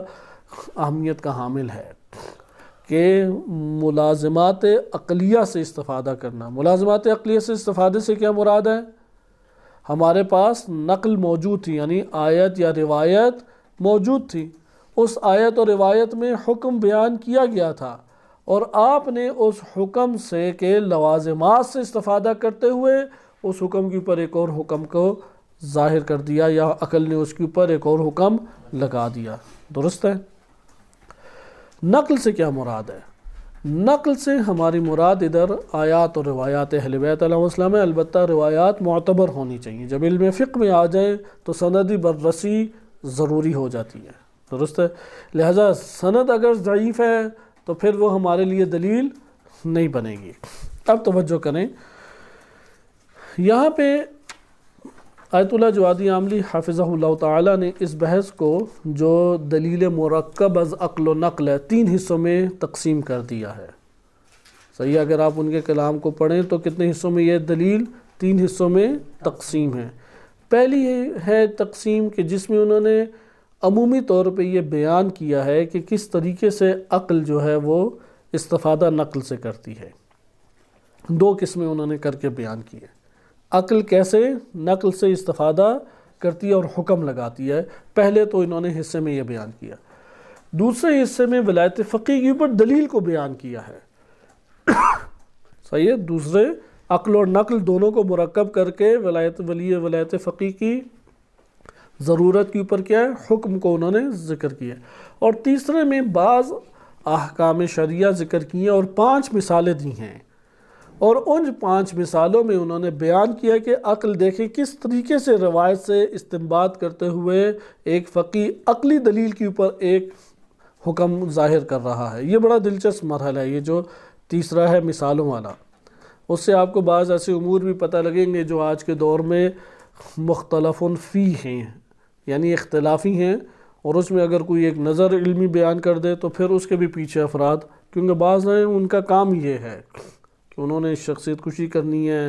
اہمیت کا حامل ہے کہ ملازمات عقلیہ سے استفادہ کرنا. ملازمات عقلیہ سے استفادے سے کیا مراد ہے؟ ہمارے پاس نقل موجود تھی، یعنی آیت یا روایت موجود تھی، اس آیت اور روایت میں حکم بیان کیا گیا تھا، اور آپ نے اس حکم سے کے لوازمات سے استفادہ کرتے ہوئے اس حکم کے اوپر ایک اور حکم کو ظاہر کر دیا، یا عقل نے اس کے اوپر ایک اور حکم لگا دیا. درست ہے؟ نقل سے کیا مراد ہے؟ نقل سے ہماری مراد ادھر آیات اور روایات اہل بیت علیہ السلام ہے. البتہ روایات معتبر ہونی چاہیے. جب علم فقہ میں آ جائیں تو سندی بررسی ضروری ہو جاتی ہے. درست ہے؟ لہذا سند اگر ضعیف ہے تو پھر وہ ہمارے لیے دلیل نہیں بنے گی. اب توجہ کریں، یہاں پہ آیت اللہ جوادی عاملی حافظہ اللہ تعالی نے اس بحث کو جو دلیل مرکب از عقل و نقل ہے 3 حصوں میں تقسیم کر دیا ہے. صحیح، اگر آپ ان کے کلام کو پڑھیں تو کتنے حصوں میں یہ دلیل 3 حصوں میں تقسیم ہے. پہلی ہے تقسیم کہ جس میں انہوں نے عمومی طور پہ یہ بیان کیا ہے کہ کس طریقے سے عقل جو ہے وہ استفادہ نقل سے کرتی ہے. 2 قسمیں انہوں نے کر کے بیان کی ہے. عقل کیسے نقل سے استفادہ کرتی ہے اور حکم لگاتی ہے، پہلے تو انہوں نے حصے میں یہ بیان کیا. دوسرے حصے میں ولایت فقیہ کے اوپر دلیل کو بیان کیا ہے. صحیح ہے، دوسرے عقل اور نقل دونوں کو مرکب کر کے ولایت فقیہ کی ضرورت کے اوپر کیا ہے، حکم کو انہوں نے ذکر کیا. اور تیسرے میں بعض احکام شرعیہ ذکر کیے اور 5 مثالیں دی ہیں، اور ان 5 مثالوں میں انہوں نے بیان کیا کہ عقل دیکھیں کس طریقے سے روایت سے استنباط کرتے ہوئے ایک فقیہ عقلی دلیل کے اوپر ایک حکم ظاہر کر رہا ہے. یہ بڑا دلچسپ مرحلہ ہے، یہ جو تیسرا ہے مثالوں والا. اس سے آپ کو بعض ایسے امور بھی پتہ لگیں گے جو آج کے دور میں مختلف فی ہیں، یعنی اختلافی ہیں، اور اس میں اگر کوئی ایک نظر علمی بیان کر دے تو پھر اس کے بھی پیچھے افراد، کیونکہ بعض ہیں ان کا کام یہ ہے کہ انہوں نے شخصیت کشی کرنی ہے،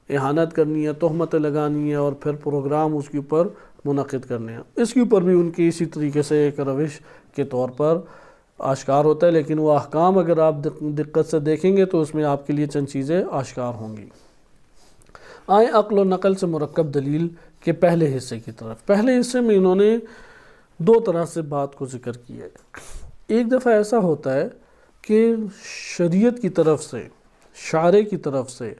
اہانت کرنی ہے، تہمتیں لگانی ہے، اور پھر پروگرام اس کے اوپر منعقد کرنے ہیں. اس کے اوپر بھی ان کی اسی طریقے سے ایک روش کے طور پر آشکار ہوتا ہے. لیکن وہ احکام اگر آپ دقت سے دیکھیں گے تو اس میں آپ کے لیے چند چیزیں آشکار ہوں گی. آئیں عقل و نقل سے مرکب دلیل کے پہلے حصے کی طرف. پہلے حصے میں انہوں نے 2 طرح سے بات کو ذکر کیا ہے. ایک دفعہ ایسا ہوتا ہے کہ شریعت کی طرف سے، شارع کی طرف سے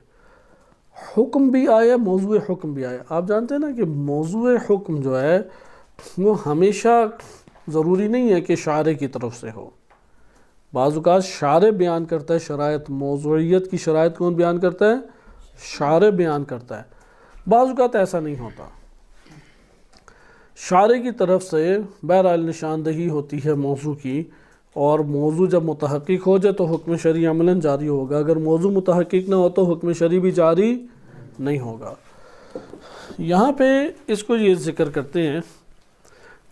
حکم بھی آیا، موضوع حکم بھی آیا. آپ جانتے ہیں نا کہ موضوع حکم جو ہے وہ ہمیشہ ضروری نہیں ہے کہ شارع کی طرف سے ہو. بعض اوقات شارع بیان کرتا ہے شرائط، موضوعیت کی شرائط کون بیان کرتا ہے؟ شارع بیان کرتا ہے. بعض اوقات ایسا نہیں ہوتا، شارع کی طرف سے بہرحال نشاندہی ہوتی ہے موضوع کی، اور موضوع جب متحقق ہو جائے تو حکم شرعی عملاً جاری ہوگا. اگر موضوع متحقق نہ ہو تو حکم شرعی بھی جاری نہیں ہوگا. یہاں پہ اس کو یہ ذکر کرتے ہیں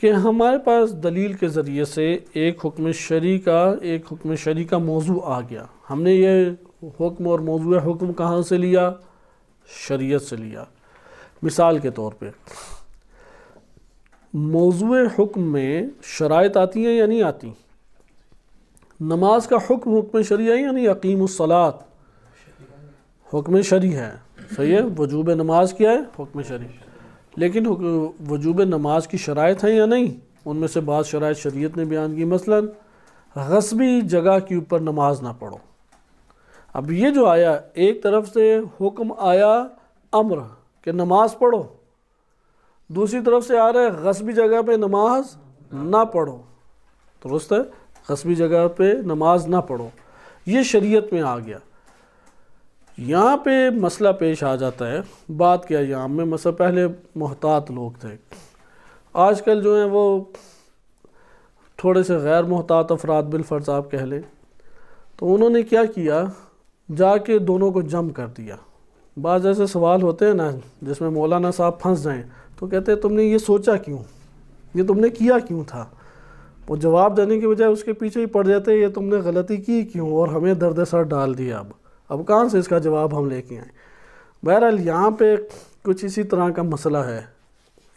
کہ ہمارے پاس دلیل کے ذریعے سے ایک حکم شرعی کا موضوع آ گیا. ہم نے یہ حکم اور موضوع حکم کہاں سے لیا؟ شریعت سے لیا. مثال کے طور پہ موضوع حکم میں شرائط آتی ہیں یا نہیں آتی؟ نماز کا حکم شرعی ہے، یعنی اقیم الصلاۃ حکم شرعی ہے. صحیح ہے، وجوب نماز کیا ہے؟ حکم شرعی. لیکن وجوب نماز کی شرائط ہیں یا نہیں؟ ان میں سے بعض شرائط شریعت نے بیان کی، مثلا غصبی جگہ کے اوپر نماز نہ پڑھو. اب یہ جو آیا، ایک طرف سے حکم آیا امر کہ نماز پڑھو، دوسری طرف سے آ رہا ہے غصبی جگہ پہ نماز نہ پڑھو. درست ہے، غصبی جگہ پہ نماز نہ پڑھو، یہ شریعت میں آ گیا. یہاں پہ مسئلہ پیش آ جاتا ہے. بات کیا یہاں میں، مثلا پہلے محتاط لوگ تھے، آج کل جو ہیں وہ تھوڑے سے غیر محتاط افراد بالفرض آپ کہہ لیں. تو انہوں نے کیا کیا، جا کے دونوں کو جم کر دیا. بعض ایسے سوال ہوتے ہیں نا جس میں مولانا صاحب پھنس جائیں، تو کہتے ہیں تم نے یہ سوچا کیوں، یہ تم نے کیا کیوں تھا. وہ جواب دینے کی بجائے اس کے پیچھے ہی پڑ جاتے ہیں یہ تم نے غلطی کی کیوں اور ہمیں درد سر ڈال دیا. اب کہاں سے اس کا جواب ہم لے کے آئیں. بہرحال یہاں پہ کچھ اسی طرح کا مسئلہ ہے.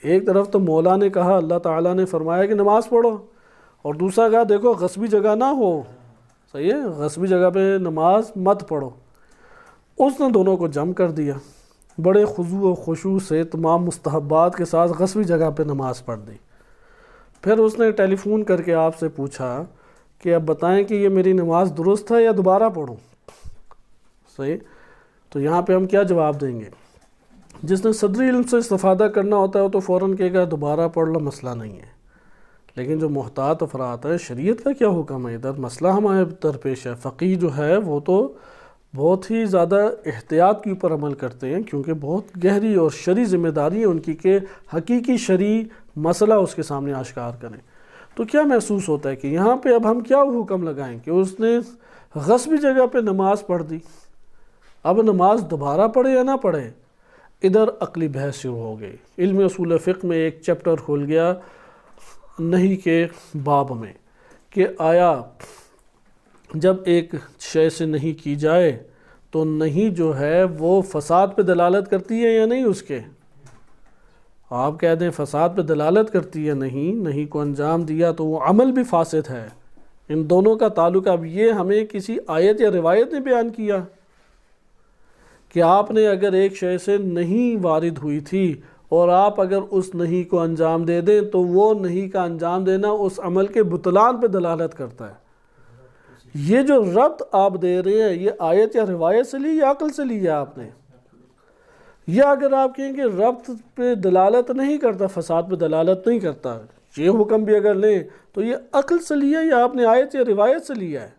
ایک طرف تو مولا نے کہا، اللہ تعالیٰ نے فرمایا کہ نماز پڑھو، اور دوسرا کہا دیکھو غصبی جگہ نہ ہو. صحیح ہے، غصبی جگہ پہ نماز مت پڑھو. اس نے دونوں کو جم کر دیا، بڑے خضوع و خشوع سے تمام مستحبات کے ساتھ غصبی جگہ پہ نماز پڑھ دی. پھر اس نے ٹیلی فون کر کے آپ سے پوچھا کہ اب بتائیں کہ یہ میری نماز درست ہے یا دوبارہ پڑھوں. صحیح. تو یہاں پہ ہم کیا جواب دیں گے؟ جس نے صدری علم سے استفادہ کرنا ہوتا ہے تو فوراً کہے گا دوبارہ پڑھ لو، مسئلہ نہیں ہے. لیکن جو محتاط افراد ہے، شریعت کا کیا حکم ہے، ادھر مسئلہ ہمارے درپیش ہے. فقیہ جو ہے وہ تو بہت ہی زیادہ احتیاط کے اوپر عمل کرتے ہیں، کیونکہ بہت گہری اور شرعی ذمہ داری ہے ان کی کہ حقیقی شرعی مسئلہ اس کے سامنے آشکار کریں. تو کیا محسوس ہوتا ہے کہ یہاں پہ اب ہم کیا حکم لگائیں کہ اس نے غصبی جگہ پہ نماز پڑھ دی، اب نماز دوبارہ پڑھے یا نہ پڑھے؟ ادھر عقلی بحث شروع ہو گئی. علم اصول فقہ میں ایک چیپٹر کھول گیا نہیں کے باب میں، کہ آیا جب ایک شے سے نہیں کی جائے تو نہیں جو ہے وہ فساد پہ دلالت کرتی ہے یا نہیں. اس کے آپ کہہ دیں فساد پہ دلالت کرتی ہے، نہیں کو انجام دیا تو وہ عمل بھی فاسد ہے. ان دونوں کا تعلق اب یہ ہمیں کسی آیت یا روایت نے بیان کیا کہ آپ نے اگر ایک شے سے نہیں وارد ہوئی تھی اور آپ اگر اس نہیں کو انجام دے دیں تو وہ نہیں کا انجام دینا اس عمل کے بطلان پہ دلالت کرتا ہے. یہ جو ربط آپ دے رہے ہیں یہ آیت یا روایت سے لی یا عقل سے لی ہے آپ نے؟ یا اگر آپ کہیں کہ ربط پہ دلالت نہیں کرتا، فساد پہ دلالت نہیں کرتا، یہ حکم بھی اگر لیں تو یہ عقل سے لیا یا آپ نے آیت یا روایت سے لیا ہے.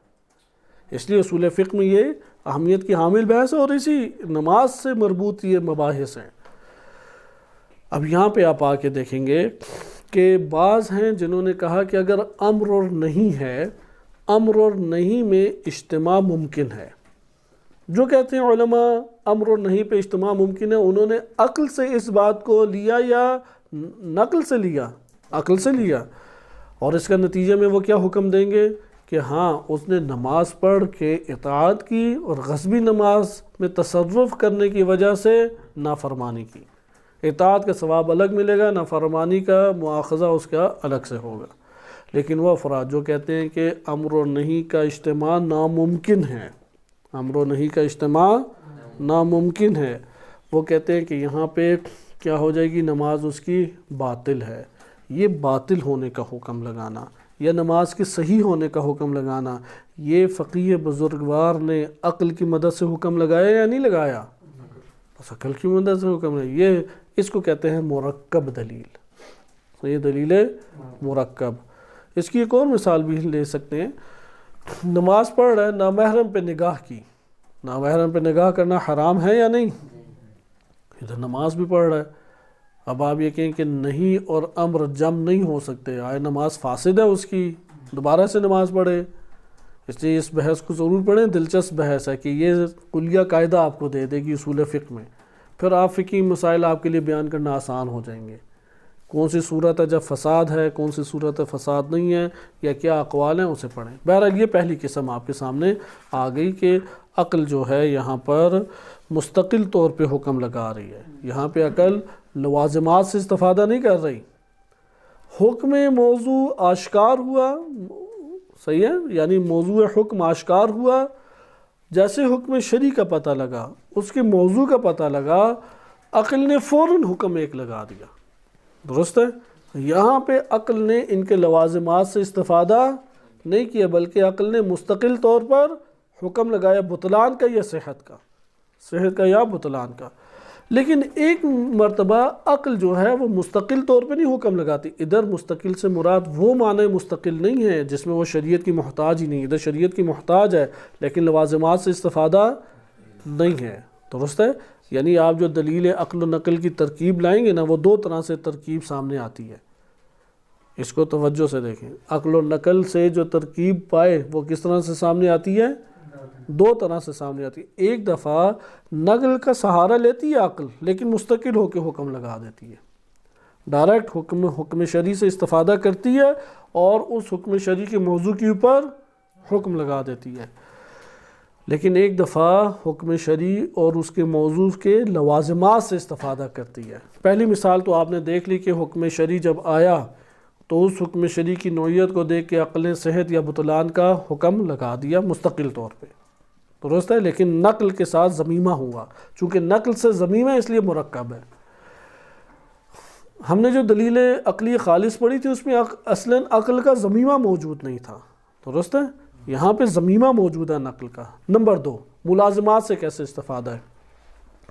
اس لیے اصول فقہ میں یہ اہمیت کی حامل بحث ہے اور اسی نماز سے مربوط یہ مباحث ہیں. اب یہاں پہ آپ آ کے دیکھیں گے کہ بعض ہیں جنہوں نے کہا کہ اگر امر اور نہیں ہے، امر اور نہیں میں اجتماع ممکن ہے. جو کہتے ہیں علماء امر اور نہیں پہ اجتماع ممکن ہے، انہوں نے عقل سے اس بات کو لیا یا نقل سے لیا؟ عقل سے لیا. اور اس کا نتیجے میں وہ کیا حکم دیں گے کہ ہاں اس نے نماز پڑھ کے اطاعت کی اور غصبی نماز میں تصرف کرنے کی وجہ سے نافرمانی کی. اطاعت کا ثواب الگ ملے گا، نافرمانی کا مواخذہ اس کا الگ سے ہوگا. لیکن وہ افراد جو کہتے ہیں کہ امر و نہیں کا اجتماع ناممکن ہے، امر و نہیں کا اجتماع ناممکن ہے، وہ کہتے ہیں کہ یہاں پہ کیا ہو جائے گی، نماز اس کی باطل ہے. یہ باطل ہونے کا حکم لگانا یا نماز کے صحیح ہونے کا حکم لگانا، یہ فقیہ بزرگوار نے عقل کی مدد سے حکم لگایا یا نہیں لگایا؟ بس عقل کی مدد سے حکم لگایا. یہ اس کو کہتے ہیں مرکب دلیل. تو یہ دلیل مرکب. اس کی ایک اور مثال بھی لے سکتے ہیں. نماز پڑھ رہا ہے، نامحرم پہ نگاہ کی. نامحرم پہ نگاہ کرنا حرام ہے یا نہیں؟ ادھر نماز بھی پڑھ رہا ہے. اب آپ یہ کہیں کہ نہیں اور امر جم نہیں ہو سکتے، آئے نماز فاسد ہے اس کی، دوبارہ سے نماز پڑھے. اس لیے اس بحث کو ضرور پڑھیں، دلچسپ بحث ہے کہ یہ کلیہ قاعدہ آپ کو دے دے گی اصول فقہ میں. پھر آپ فقہی مسائل آپ کے لیے بیان کرنا آسان ہو جائیں گے. کون سی صورت ہے جب فساد ہے، کون سی صورت ہے فساد نہیں ہے، یا کیا اقوال ہیں اسے پڑھیں. بہرحال یہ پہلی قسم آپ کے سامنے آ گئی کہ عقل جو ہے یہاں پر مستقل طور پہ حکم لگا رہی ہے. یہاں پہ عقل لوازمات سے استفادہ نہیں کر رہی. حکم موضوع آشکار ہوا، صحیح ہے، یعنی موضوع حکم آشکار ہوا، جیسے حکم شرعی کا پتہ لگا اس کے موضوع کا پتہ لگا، عقل نے فوراً حکم ایک لگا دیا، درست ہے؟ یہاں پہ عقل نے ان کے لوازمات سے استفادہ نہیں کیا، بلکہ عقل نے مستقل طور پر حکم لگایا بطلان کا یا صحت کا، صحت کا یا بطلان کا۔ لیکن ایک مرتبہ عقل جو ہے وہ مستقل طور پہ نہیں حکم لگاتی۔ ادھر مستقل سے مراد وہ معنی مستقل نہیں ہے جس میں وہ شریعت کی محتاج ہی نہیں، ادھر شریعت کی محتاج ہے لیکن لوازمات سے استفادہ نہیں ہے، درست ہے؟ یعنی آپ جو دلیل عقل و نقل کی ترکیب لائیں گے نا، وہ دو طرح سے ترکیب سامنے آتی ہے، اس کو توجہ سے دیکھیں۔ عقل و نقل سے جو ترکیب پائے وہ کس طرح سے سامنے آتی ہے؟ دو طرح سے سامنے آتی ہے۔ ایک دفعہ نقل کا سہارا لیتی ہے عقل، لیکن مستقل ہو کے حکم لگا دیتی ہے، ڈائریکٹ حکم شرعی سے استفادہ کرتی ہے اور اس حکم شرعی کے موضوع کے اوپر حکم لگا دیتی ہے۔ لیکن ایک دفعہ حکم شرعی اور اس کے موضوع کے لوازمات سے استفادہ کرتی ہے۔ پہلی مثال تو آپ نے دیکھ لی کہ حکم شرعی جب آیا تو اس حکم شرعی کی نوعیت کو دیکھ کے عقل نے صحت یا بطلان کا حکم لگا دیا مستقل طور پہ، درست ہے؟ لیکن نقل کے ساتھ ضمیمہ ہوا، چونکہ نقل سے ضمیمہ اس لیے مرکب ہے۔ ہم نے جو دلیل عقلی خالص پڑھی تھی اس میں اصلاً عقل کا ضمیمہ موجود نہیں تھا، درست ہے؟ یہاں پہ ضمیمہ موجود ہے نقل کا۔ نمبر دو، ملازمات سے کیسے استفادہ ہے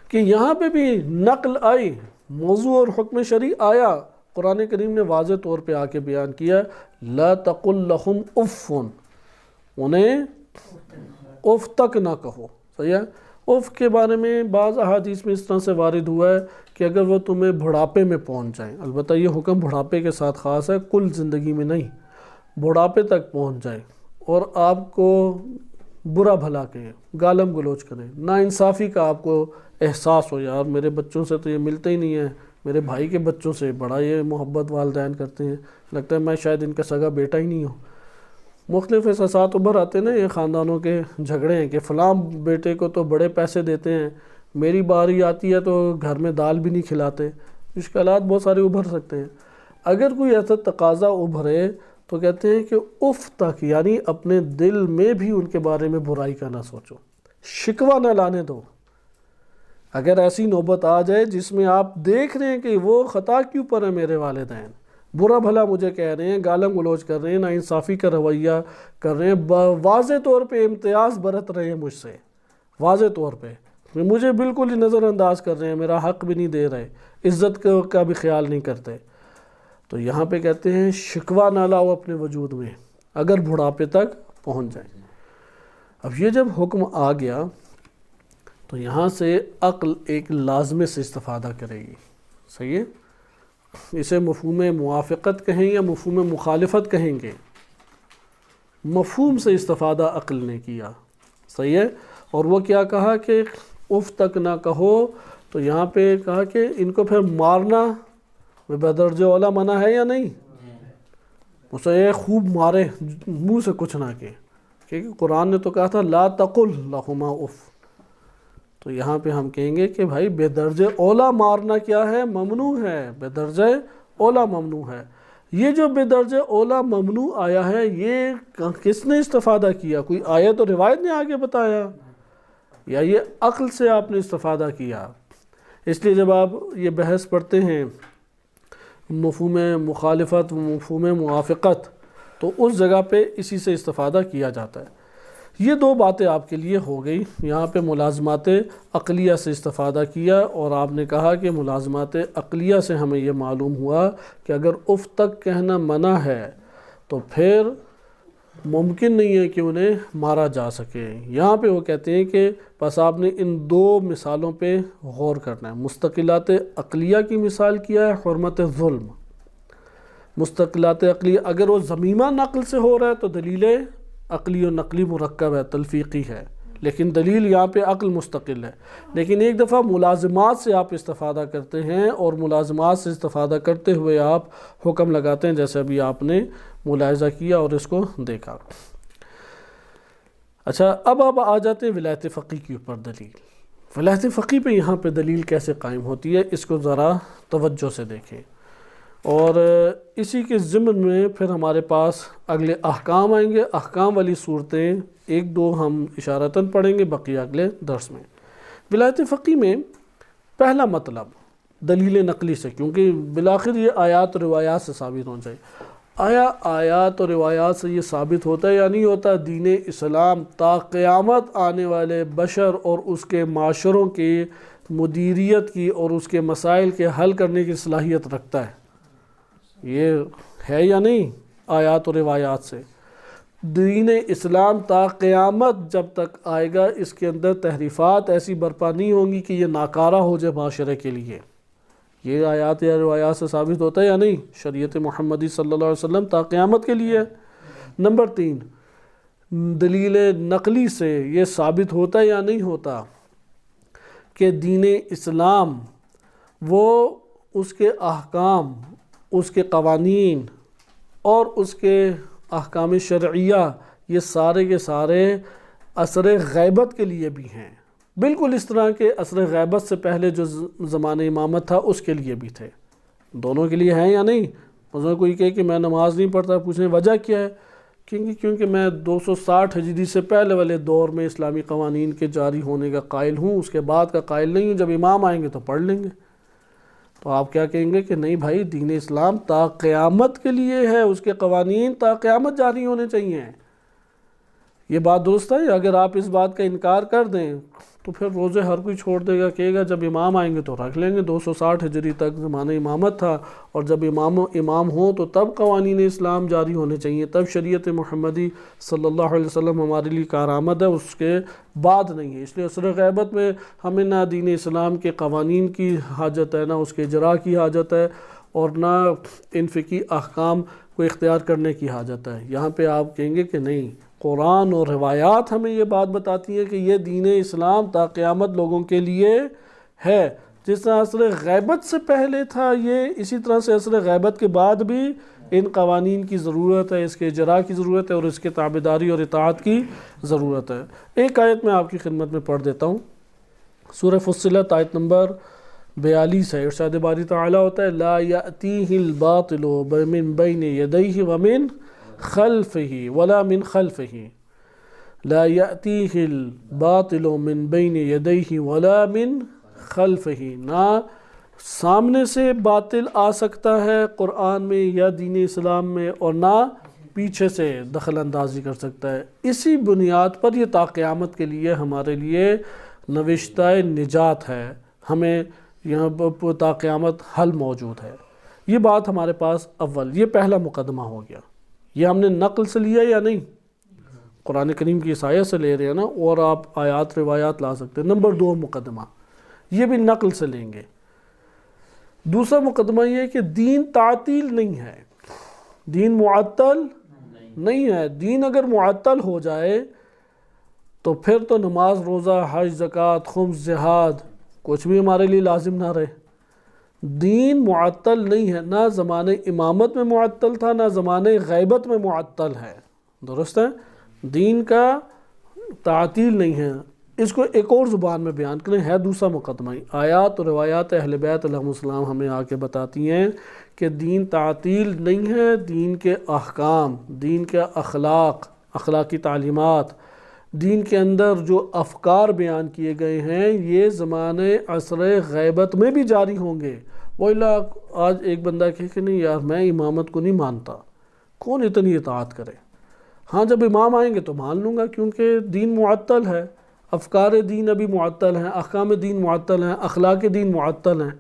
کہ یہاں پہ بھی نقل آئی، موضوع اور حکم شرعی آیا، قرآن کریم نے واضح طور پہ آ کے بیان کیا لا تقل لہم اف، انہیں اف تک نہ کہو، صحیح ہے؟ اف کے بارے میں بعض احادیث میں اس طرح سے وارد ہوا ہے کہ اگر وہ تمہیں بڑھاپے میں پہنچ جائیں، البتہ یہ حکم بڑھاپے کے ساتھ خاص ہے، کل زندگی میں نہیں، بڑھاپے تک پہنچ جائیں اور آپ کو برا بھلا کہیں، گالم گلوچ کریں، ناانصافی کا آپ کو احساس ہو، یار میرے بچوں سے تو یہ ملتے ہی نہیں ہے، میرے بھائی کے بچوں سے بڑا یہ محبت والدین کرتے ہیں، لگتا ہے میں شاید ان کا سگا بیٹا ہی نہیں ہوں۔ مختلف احساسات ابھر آتے ہیں نا، یہ خاندانوں کے جھگڑے ہیں کہ فلاں بیٹے کو تو بڑے پیسے دیتے ہیں، میری باری آتی ہے تو گھر میں دال بھی نہیں کھلاتے، اشکالات بہت سارے ابھر سکتے ہیں۔ اگر کوئی ایسا تقاضا ابھرے تو کہتے ہیں کہ اف تک، یعنی اپنے دل میں بھی ان کے بارے میں برائی کا نہ سوچو، شکوہ نہ لانے دو۔ اگر ایسی نوبت آ جائے جس میں آپ دیکھ رہے ہیں کہ وہ خطا کے اوپر ہے، میرے والدین برا بھلا مجھے کہہ رہے ہیں، گالم گلوچ کر رہے ہیں، ناانصافی کا رویہ کر رہے ہیں، واضح طور پہ امتیاز برت رہے ہیں مجھ سے، واضح طور پہ مجھے بالکل ہی نظر انداز کر رہے ہیں، میرا حق بھی نہیں دے رہے، عزت کا بھی خیال نہیں کرتے، تو یہاں پہ کہتے ہیں شکوہ نہ لاؤ اپنے وجود میں اگر بڑھاپے تک پہنچ جائیں۔ اب یہ جب حکم آ گیا تو یہاں سے عقل ایک لازمے سے استفادہ کرے گی، صحیح ہے؟ اسے مفہوم موافقت کہیں یا مفہوم مخالفت کہیں گے، مفہوم سے استفادہ عقل نے کیا، صحیح ہے؟ اور وہ کیا کہا کہ اف تک نہ کہو، تو یہاں پہ کہا کہ ان کو پھر مارنا بدرجہ اولا منع ہے یا نہیں؟ اسے یہ خوب مارے، منہ سے کچھ نہ کہ، کیونکہ قرآن نے تو کہا تھا لا تقل لہما اف، تو یہاں پہ ہم کہیں گے کہ بھائی بے درجہ اولا مارنا کیا ہے؟ ممنوع ہے، بے درجہ اولا ممنوع ہے۔ یہ جو بے درجہ اولا ممنوع آیا ہے یہ کس نے استفادہ کیا؟ کوئی آیت اور روایت نے آگے بتایا یا یہ عقل سے آپ نے استفادہ کیا؟ اس لیے جب آپ یہ بحث پڑھتے ہیں مفہوم مخالفت مفہوم موافقت تو اس جگہ پہ اسی سے استفادہ کیا جاتا ہے۔ یہ دو باتیں آپ کے لیے ہو گئی، یہاں پہ ملازمات عقلیہ سے استفادہ کیا، اور آپ نے کہا کہ ملازمات عقلیہ سے ہمیں یہ معلوم ہوا کہ اگر اف تک کہنا منع ہے تو پھر ممکن نہیں ہے کہ انہیں مارا جا سکے۔ یہاں پہ وہ کہتے ہیں کہ بس آپ نے ان دو مثالوں پہ غور کرنا ہے، مستقلات عقلیہ کی مثال کیا ہے، حرمت ظلم۔ مستقلات عقلیہ اگر وہ ضمیمہ نقل سے ہو رہا ہے تو دلیل عقلی و نقلی مرکب ہے، تلفیقی ہے، لیکن دلیل یہاں پہ عقل مستقل ہے۔ لیکن ایک دفعہ ملازمات سے آپ استفادہ کرتے ہیں اور ملازمات سے استفادہ کرتے ہوئے آپ حکم لگاتے ہیں، جیسے ابھی آپ نے ملاحظہ کیا اور اس کو دیکھا۔ اچھا، اب آپ آ جاتے ہیں ولایت فقی کے اوپر دلیل۔ ولایت فقی پہ یہاں پہ دلیل کیسے قائم ہوتی ہے اس کو ذرا توجہ سے دیکھیں، اور اسی کے ضمن میں پھر ہمارے پاس اگلے احکام آئیں گے، احکام والی صورتیں ایک دو ہم اشارتاً پڑھیں گے، بقیہ اگلے درس میں۔ ولایت فقی میں پہلا مطلب دلیل نقلی سے، کیونکہ بالآخر یہ آیات اور روایات سے ثابت ہونا چاہیے. آیا آیات اور روایات سے یہ ثابت ہوتا ہے یا نہیں ہوتا؟ دین اسلام تا قیامت آنے والے بشر اور اس کے معاشروں کی مدیریت کی اور اس کے مسائل کے حل کرنے کی صلاحیت رکھتا ہے. یہ ہے یا نہیں آیات اور روایات سے؟ دین اسلام تا قیامت جب تک آئے گا اس کے اندر تحریفات ایسی برپا نہیں ہوں گی کہ یہ ناکارہ ہو جائے معاشرے کے لیے. یہ آیات یا روایات سے ثابت ہوتا ہے یا نہیں؟ شریعت محمدی صلی اللہ علیہ وسلم تا قیامت کے لیے. نمبر 3، دلیل نقلی سے یہ ثابت ہوتا ہے یا نہیں ہوتا کہ دین اسلام وہ اس کے احکام، اس کے قوانین اور اس کے احکام شرعیہ یہ سارے کے سارے عصر غیبت کے لیے بھی ہیں، بالکل اس طرح کے عصر غیبت سے پہلے جو زمانہ امامت تھا اس کے لیے بھی تھے. دونوں کے لیے ہیں یا نہیں؟ مثلا کوئی کہے کہ میں نماز نہیں پڑھتا، پوچھیں وجہ کیا ہے؟ کیونکہ میں 260 ہجری سے پہلے والے دور میں اسلامی قوانین کے جاری ہونے کا قائل ہوں، اس کے بعد کا قائل نہیں ہوں. جب امام آئیں گے تو پڑھ لیں گے. تو آپ کیا کہیں گے کہ نہیں بھائی، دین اسلام تا قیامت کے لیے ہے، اس کے قوانین تا قیامت جاری ہونے چاہیے. یہ بات درست ہے؟ اگر آپ اس بات کا انکار کر دیں تو پھر روزے ہر کوئی چھوڑ دے گا، کہے گا جب امام آئیں گے تو رکھ لیں گے. 260 ہجری تک زمانہ امامت تھا، اور جب امام ہوں تو تب قوانین اسلام جاری ہونے چاہیے، تب شریعت محمدی صلی اللہ علیہ وسلم ہمارے لیے کارآمد ہے، اس کے بعد نہیں ہے. اس لیے عصر غیبت میں ہمیں نہ دین اسلام کے قوانین کی حاجت ہے، نہ اس کے اجراء کی حاجت ہے، اور نہ ان فقہی احکام کو اختیار کرنے کی حاجت ہے. یہاں پہ آپ کہیں گے کہ نہیں، قرآن اور روایات ہمیں یہ بات بتاتی ہیں کہ یہ دین اسلام تا قیامت لوگوں کے لیے ہے. جس طرح عصر غیبت سے پہلے تھا یہ، اسی طرح سے عصر غیبت کے بعد بھی ان قوانین کی ضرورت ہے، اس کے اجراء کی ضرورت ہے، اور اس کے تابعداری اور اطاعت کی ضرورت ہے. ایک آیت میں آپ کی خدمت میں پڑھ دیتا ہوں، سورہ فصلت آیت نمبر 42 ہے. ارشاد باری تعالیٰ ہوتا ہے لا یأتیہ الباطل من بین یدیہ ومن خلفہ ولا من خلفہ. لا یأتیہ الباطل من بین یدیہ ولا من خلفہ. نہ سامنے سے باطل آ سکتا ہے قرآن میں یا دین اسلام میں، اور نہ پیچھے سے دخل اندازی کر سکتا ہے. اسی بنیاد پر یہ تا قیامت کے لیے ہمارے لیے نوشتہ نجات ہے، ہمیں یہاں تا قیامت حل موجود ہے. یہ بات ہمارے پاس اول، یہ پہلا مقدمہ ہو گیا. یہ ہم نے نقل سے لیا یا نہیں؟ قرآن کریم کی اس آیت سے لے رہے ہیں نا، اور آپ آیات روایات لا سکتے ہیں. نمبر 2 مقدمہ، یہ بھی نقل سے لیں گے. دوسرا مقدمہ یہ ہے کہ دین تعطیل نہیں ہے، دین معطل نہیں ہے. دین اگر معطل ہو جائے تو پھر تو نماز، روزہ، حج، زکوٰۃ، خمس، جہاد کچھ بھی ہمارے لیے لازم نہ رہے. دین معطل نہیں ہے، نہ زمانہ امامت میں معطل تھا، نہ زمانہ غیبت میں معطل ہے. درست ہے؟ دین کا تعطیل نہیں ہے. اس کو ایک اور زبان میں بیان کریں، ہے دوسرا مقدمہ. آیات اور روایات اہل بیت علیہم السلام ہمیں آ کے بتاتی ہیں کہ دین تعطیل نہیں ہے. دین کے احکام، دین کے اخلاق، اخلاقی تعلیمات، دین کے اندر جو افکار بیان کیے گئے ہیں یہ زمانے عصر غیبت میں بھی جاری ہوں گے. وَإِلَّا آج ایک بندہ کہے کہ نہیں یار میں امامت کو نہیں مانتا، کون اتنی اطاعت کرے؟ ہاں جب امام آئیں گے تو مان لوں گا، کیونکہ دین معطل ہے، افکار دین ابھی معطل ہیں، احکام دین معطل ہیں، اخلاق دین معطل ہیں.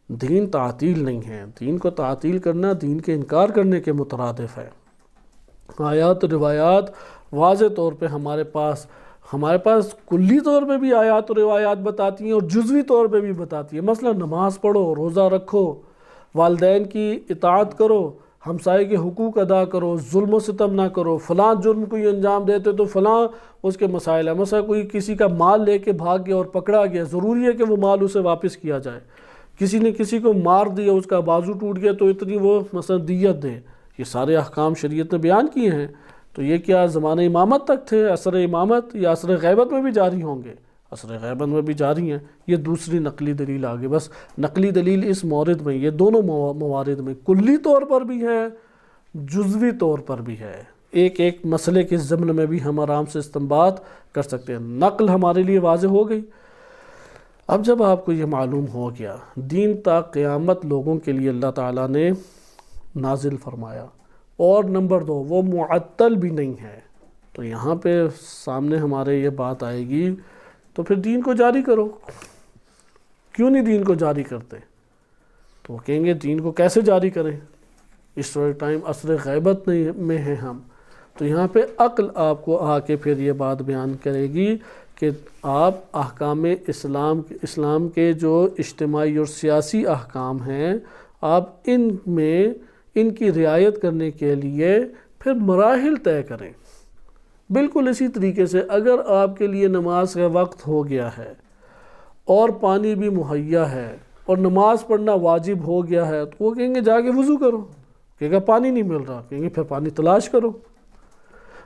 دین تعطیل نہیں ہے. دین کو تعطیل کرنا دین کے انکار کرنے کے مترادف ہے. آیات روایات واضح طور پہ ہمارے پاس کلی طور پہ بھی آیات و روایات بتاتی ہیں اور جزوی طور پہ بھی بتاتی ہیں. مثلا نماز پڑھو، روزہ رکھو، والدین کی اطاعت کرو، ہمسائے کے حقوق ادا کرو، ظلم و ستم نہ کرو، فلاں جرم کوئی انجام دیتے تو فلاں اس کے مسائل ہیں. مثلا کوئی کسی کا مال لے کے بھاگ گیا اور پکڑا گیا، ضروری ہے کہ وہ مال اسے واپس کیا جائے. کسی نے کسی کو مار دیا، اس کا بازو ٹوٹ گیا تو اتنی وہ مثلا دیت دے. یہ سارے احکام شریعت نے بیان کیے ہیں. تو یہ کیا زمانہ امامت تک تھے، عصر امامت، یا عصر غیبت میں بھی جاری ہوں گے؟ عصر غیبت میں بھی جاری ہیں. یہ دوسری نقلی دلیل آگے. بس نقلی دلیل اس مورد میں، یہ دونوں موارد میں کلی طور پر بھی ہے، جزوی طور پر بھی ہے. ایک ایک مسئلے کے ضمن میں بھی ہم آرام سے استنباط کر سکتے ہیں. نقل ہمارے لیے واضح ہو گئی. اب جب آپ کو یہ معلوم ہو گیا دین تا قیامت لوگوں کے لیے اللہ تعالیٰ نے نازل فرمایا، اور نمبر 2 وہ معطل بھی نہیں ہے، تو یہاں پہ سامنے ہمارے یہ بات آئے گی تو پھر دین کو جاری کرو، کیوں نہیں دین کو جاری کرتے؟ تو وہ کہیں گے دین کو کیسے جاری کریں، اس ٹائم عصر غیبت میں ہیں ہم۔ تو یہاں پہ عقل آپ کو آ کے پھر یہ بات بیان کرے گی کہ آپ احکام اسلام کے جو اجتماعی اور سیاسی احکام ہیں، آپ ان میں ان کی رعایت کرنے کے لیے پھر مراحل طے کریں۔ بالکل اسی طریقے سے اگر آپ کے لیے نماز کا وقت ہو گیا ہے اور پانی بھی مہیا ہے اور نماز پڑھنا واجب ہو گیا ہے، تو وہ کہیں گے جا کے وضو کرو، کہیں گے پانی نہیں مل رہا، کہیں گے پھر پانی تلاش کرو۔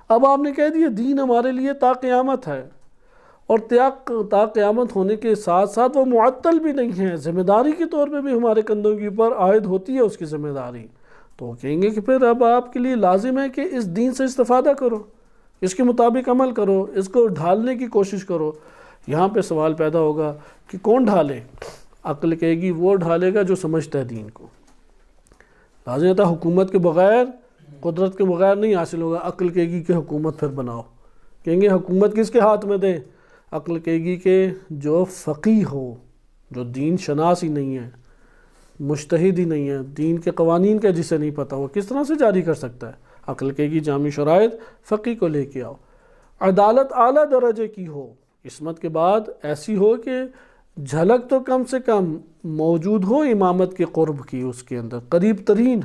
اب آپ نے کہہ دیا دین ہمارے لیے تا قیامت ہے، اور تا قیامت ہونے کے ساتھ ساتھ وہ معطل بھی نہیں ہے، ذمہ داری کے طور پہ بھی ہمارے کندھوں کے اوپر عائد ہوتی ہے اس کی ذمہ داری، تو وہ کہیں گے کہ پھر اب آپ کے لیے لازم ہے کہ اس دین سے استفادہ کرو، اس کے مطابق عمل کرو، اس کو ڈھالنے کی کوشش کرو۔ یہاں پہ سوال پیدا ہوگا کہ کون ڈھالے؟ عقل کہے گی وہ ڈھالے گا جو سمجھتا ہے دین کو۔ لازم تھا حکومت کے بغیر، قدرت کے بغیر نہیں حاصل ہوگا۔ عقل کہے گی کہ حکومت پھر بناؤ، کہیں گے حکومت کس کے ہاتھ میں دیں؟ عقل کہے گی کہ جو فقیہ ہو، جو دین شناس ہی نہیں ہے، مجتہد ہی نہیں ہے، دین کے قوانین کا جسے نہیں پتہ، وہ کس طرح سے جاری کر سکتا ہے؟ عقل کہے گی جامع شرائط فقیہ کو لے کے آؤ۔ عدالت اعلیٰ درجے کی ہو، عصمت کے بعد ایسی ہو کہ جھلک تو کم سے کم موجود ہو امامت کے قرب کی، اس کے اندر قریب ترین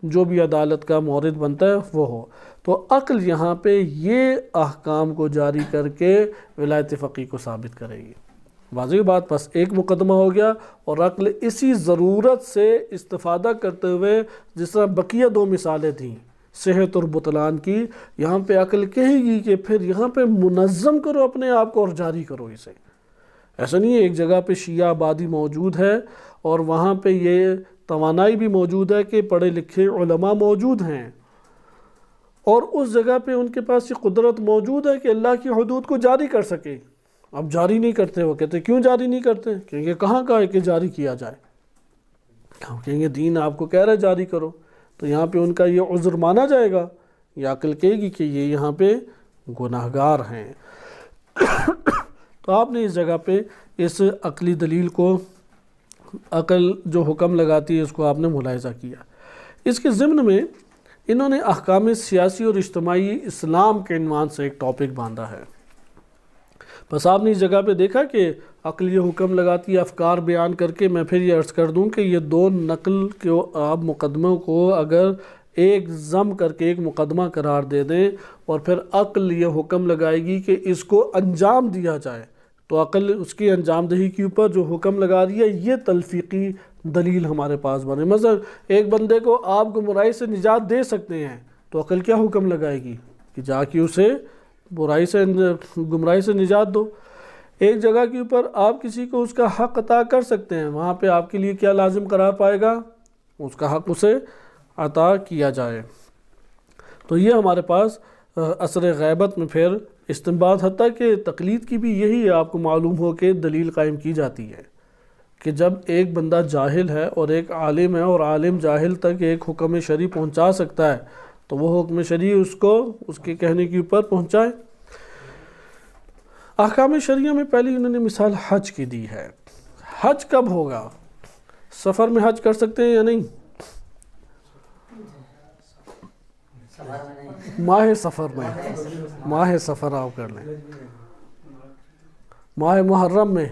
جو بھی عدالت کا مورد بنتا ہے وہ ہو۔ تو عقل یہاں پہ یہ احکام کو جاری کر کے ولایت فقیہ کو ثابت کرے گی۔ واضح بات، بس ایک مقدمہ ہو گیا، اور عقل اسی ضرورت سے استفادہ کرتے ہوئے، جس طرح بقیہ 2 مثالیں تھیں صحت اور بطلان کی، یہاں پہ عقل کہے گی کہ پھر یہاں پہ منظم کرو اپنے آپ کو اور جاری کرو اسے۔ ایسا نہیں ہے ایک جگہ پہ شیعہ آبادی موجود ہے اور وہاں پہ یہ توانائی بھی موجود ہے کہ پڑھے لکھے علماء موجود ہیں، اور اس جگہ پہ ان کے پاس یہ قدرت موجود ہے کہ اللہ کی حدود کو جاری کر سکے، اب جاری نہیں کرتے۔ وہ کہتے کیوں جاری نہیں کرتے؟ کہیں گے کہاں کہا ہے کہ جاری کیا جائے؟ ہم کہیں گے دین آپ کو کہہ رہا ہے جاری کرو، تو یہاں پہ ان کا یہ عذر مانا جائے گا؟ یہ عقل کہے گی کہ یہ یہاں پہ گناہگار ہیں۔ تو آپ نے اس جگہ پہ اس عقلی دلیل کو، عقل جو حکم لگاتی ہے، اس کو آپ نے ملاحظہ کیا۔ اس کے ضمن میں انہوں نے احکام سیاسی اور اجتماعی اسلام کے عنوان سے ایک ٹاپک باندھا ہے۔ بس آپ نے اس جگہ پہ دیکھا کہ عقل یہ حکم لگاتی ہے افکار بیان کر کے، میں پھر یہ عرض کر دوں کہ یہ 2 نقل کے آپ مقدموں کو اگر ایک ضم کر کے ایک مقدمہ قرار دے دیں، اور پھر عقل یہ حکم لگائے گی کہ اس کو انجام دیا جائے، تو عقل اس کی انجام دہی کے اوپر جو حکم لگا رہی ہے یہ تلفیقی دلیل ہمارے پاس بنے۔ مثلا ایک بندے کو آپ گمراہی سے نجات دے سکتے ہیں، تو عقل کیا حکم لگائے گی کہ جا کے اسے گمراہی سے نجات دو۔ ایک جگہ کے اوپر آپ کسی کو اس کا حق عطا کر سکتے ہیں، وہاں پہ آپ کے لیے کیا لازم قرار پائے گا؟ اس کا حق اسے عطا کیا جائے۔ تو یہ ہمارے پاس عصر غیبت میں پھر استنباط، حتیٰ کہ تقلید کی بھی یہی ہے، آپ کو معلوم ہو کہ دلیل قائم کی جاتی ہے کہ جب ایک بندہ جاہل ہے اور ایک عالم ہے، اور عالم جاہل تک ایک حکم شرعی پہنچا سکتا ہے، تو وہ حکم شرعی اس کو اس کے کہنے کے اوپر پہنچائے۔ احکام شرعیہ میں پہلی انہوں نے مثال حج کی دی ہے۔ حج کب ہوگا؟ سفر میں حج کر سکتے ہیں یا نہیں؟ ماہ سفر میں، ماہ سفر آپ کر لیں، ماہ محرم میں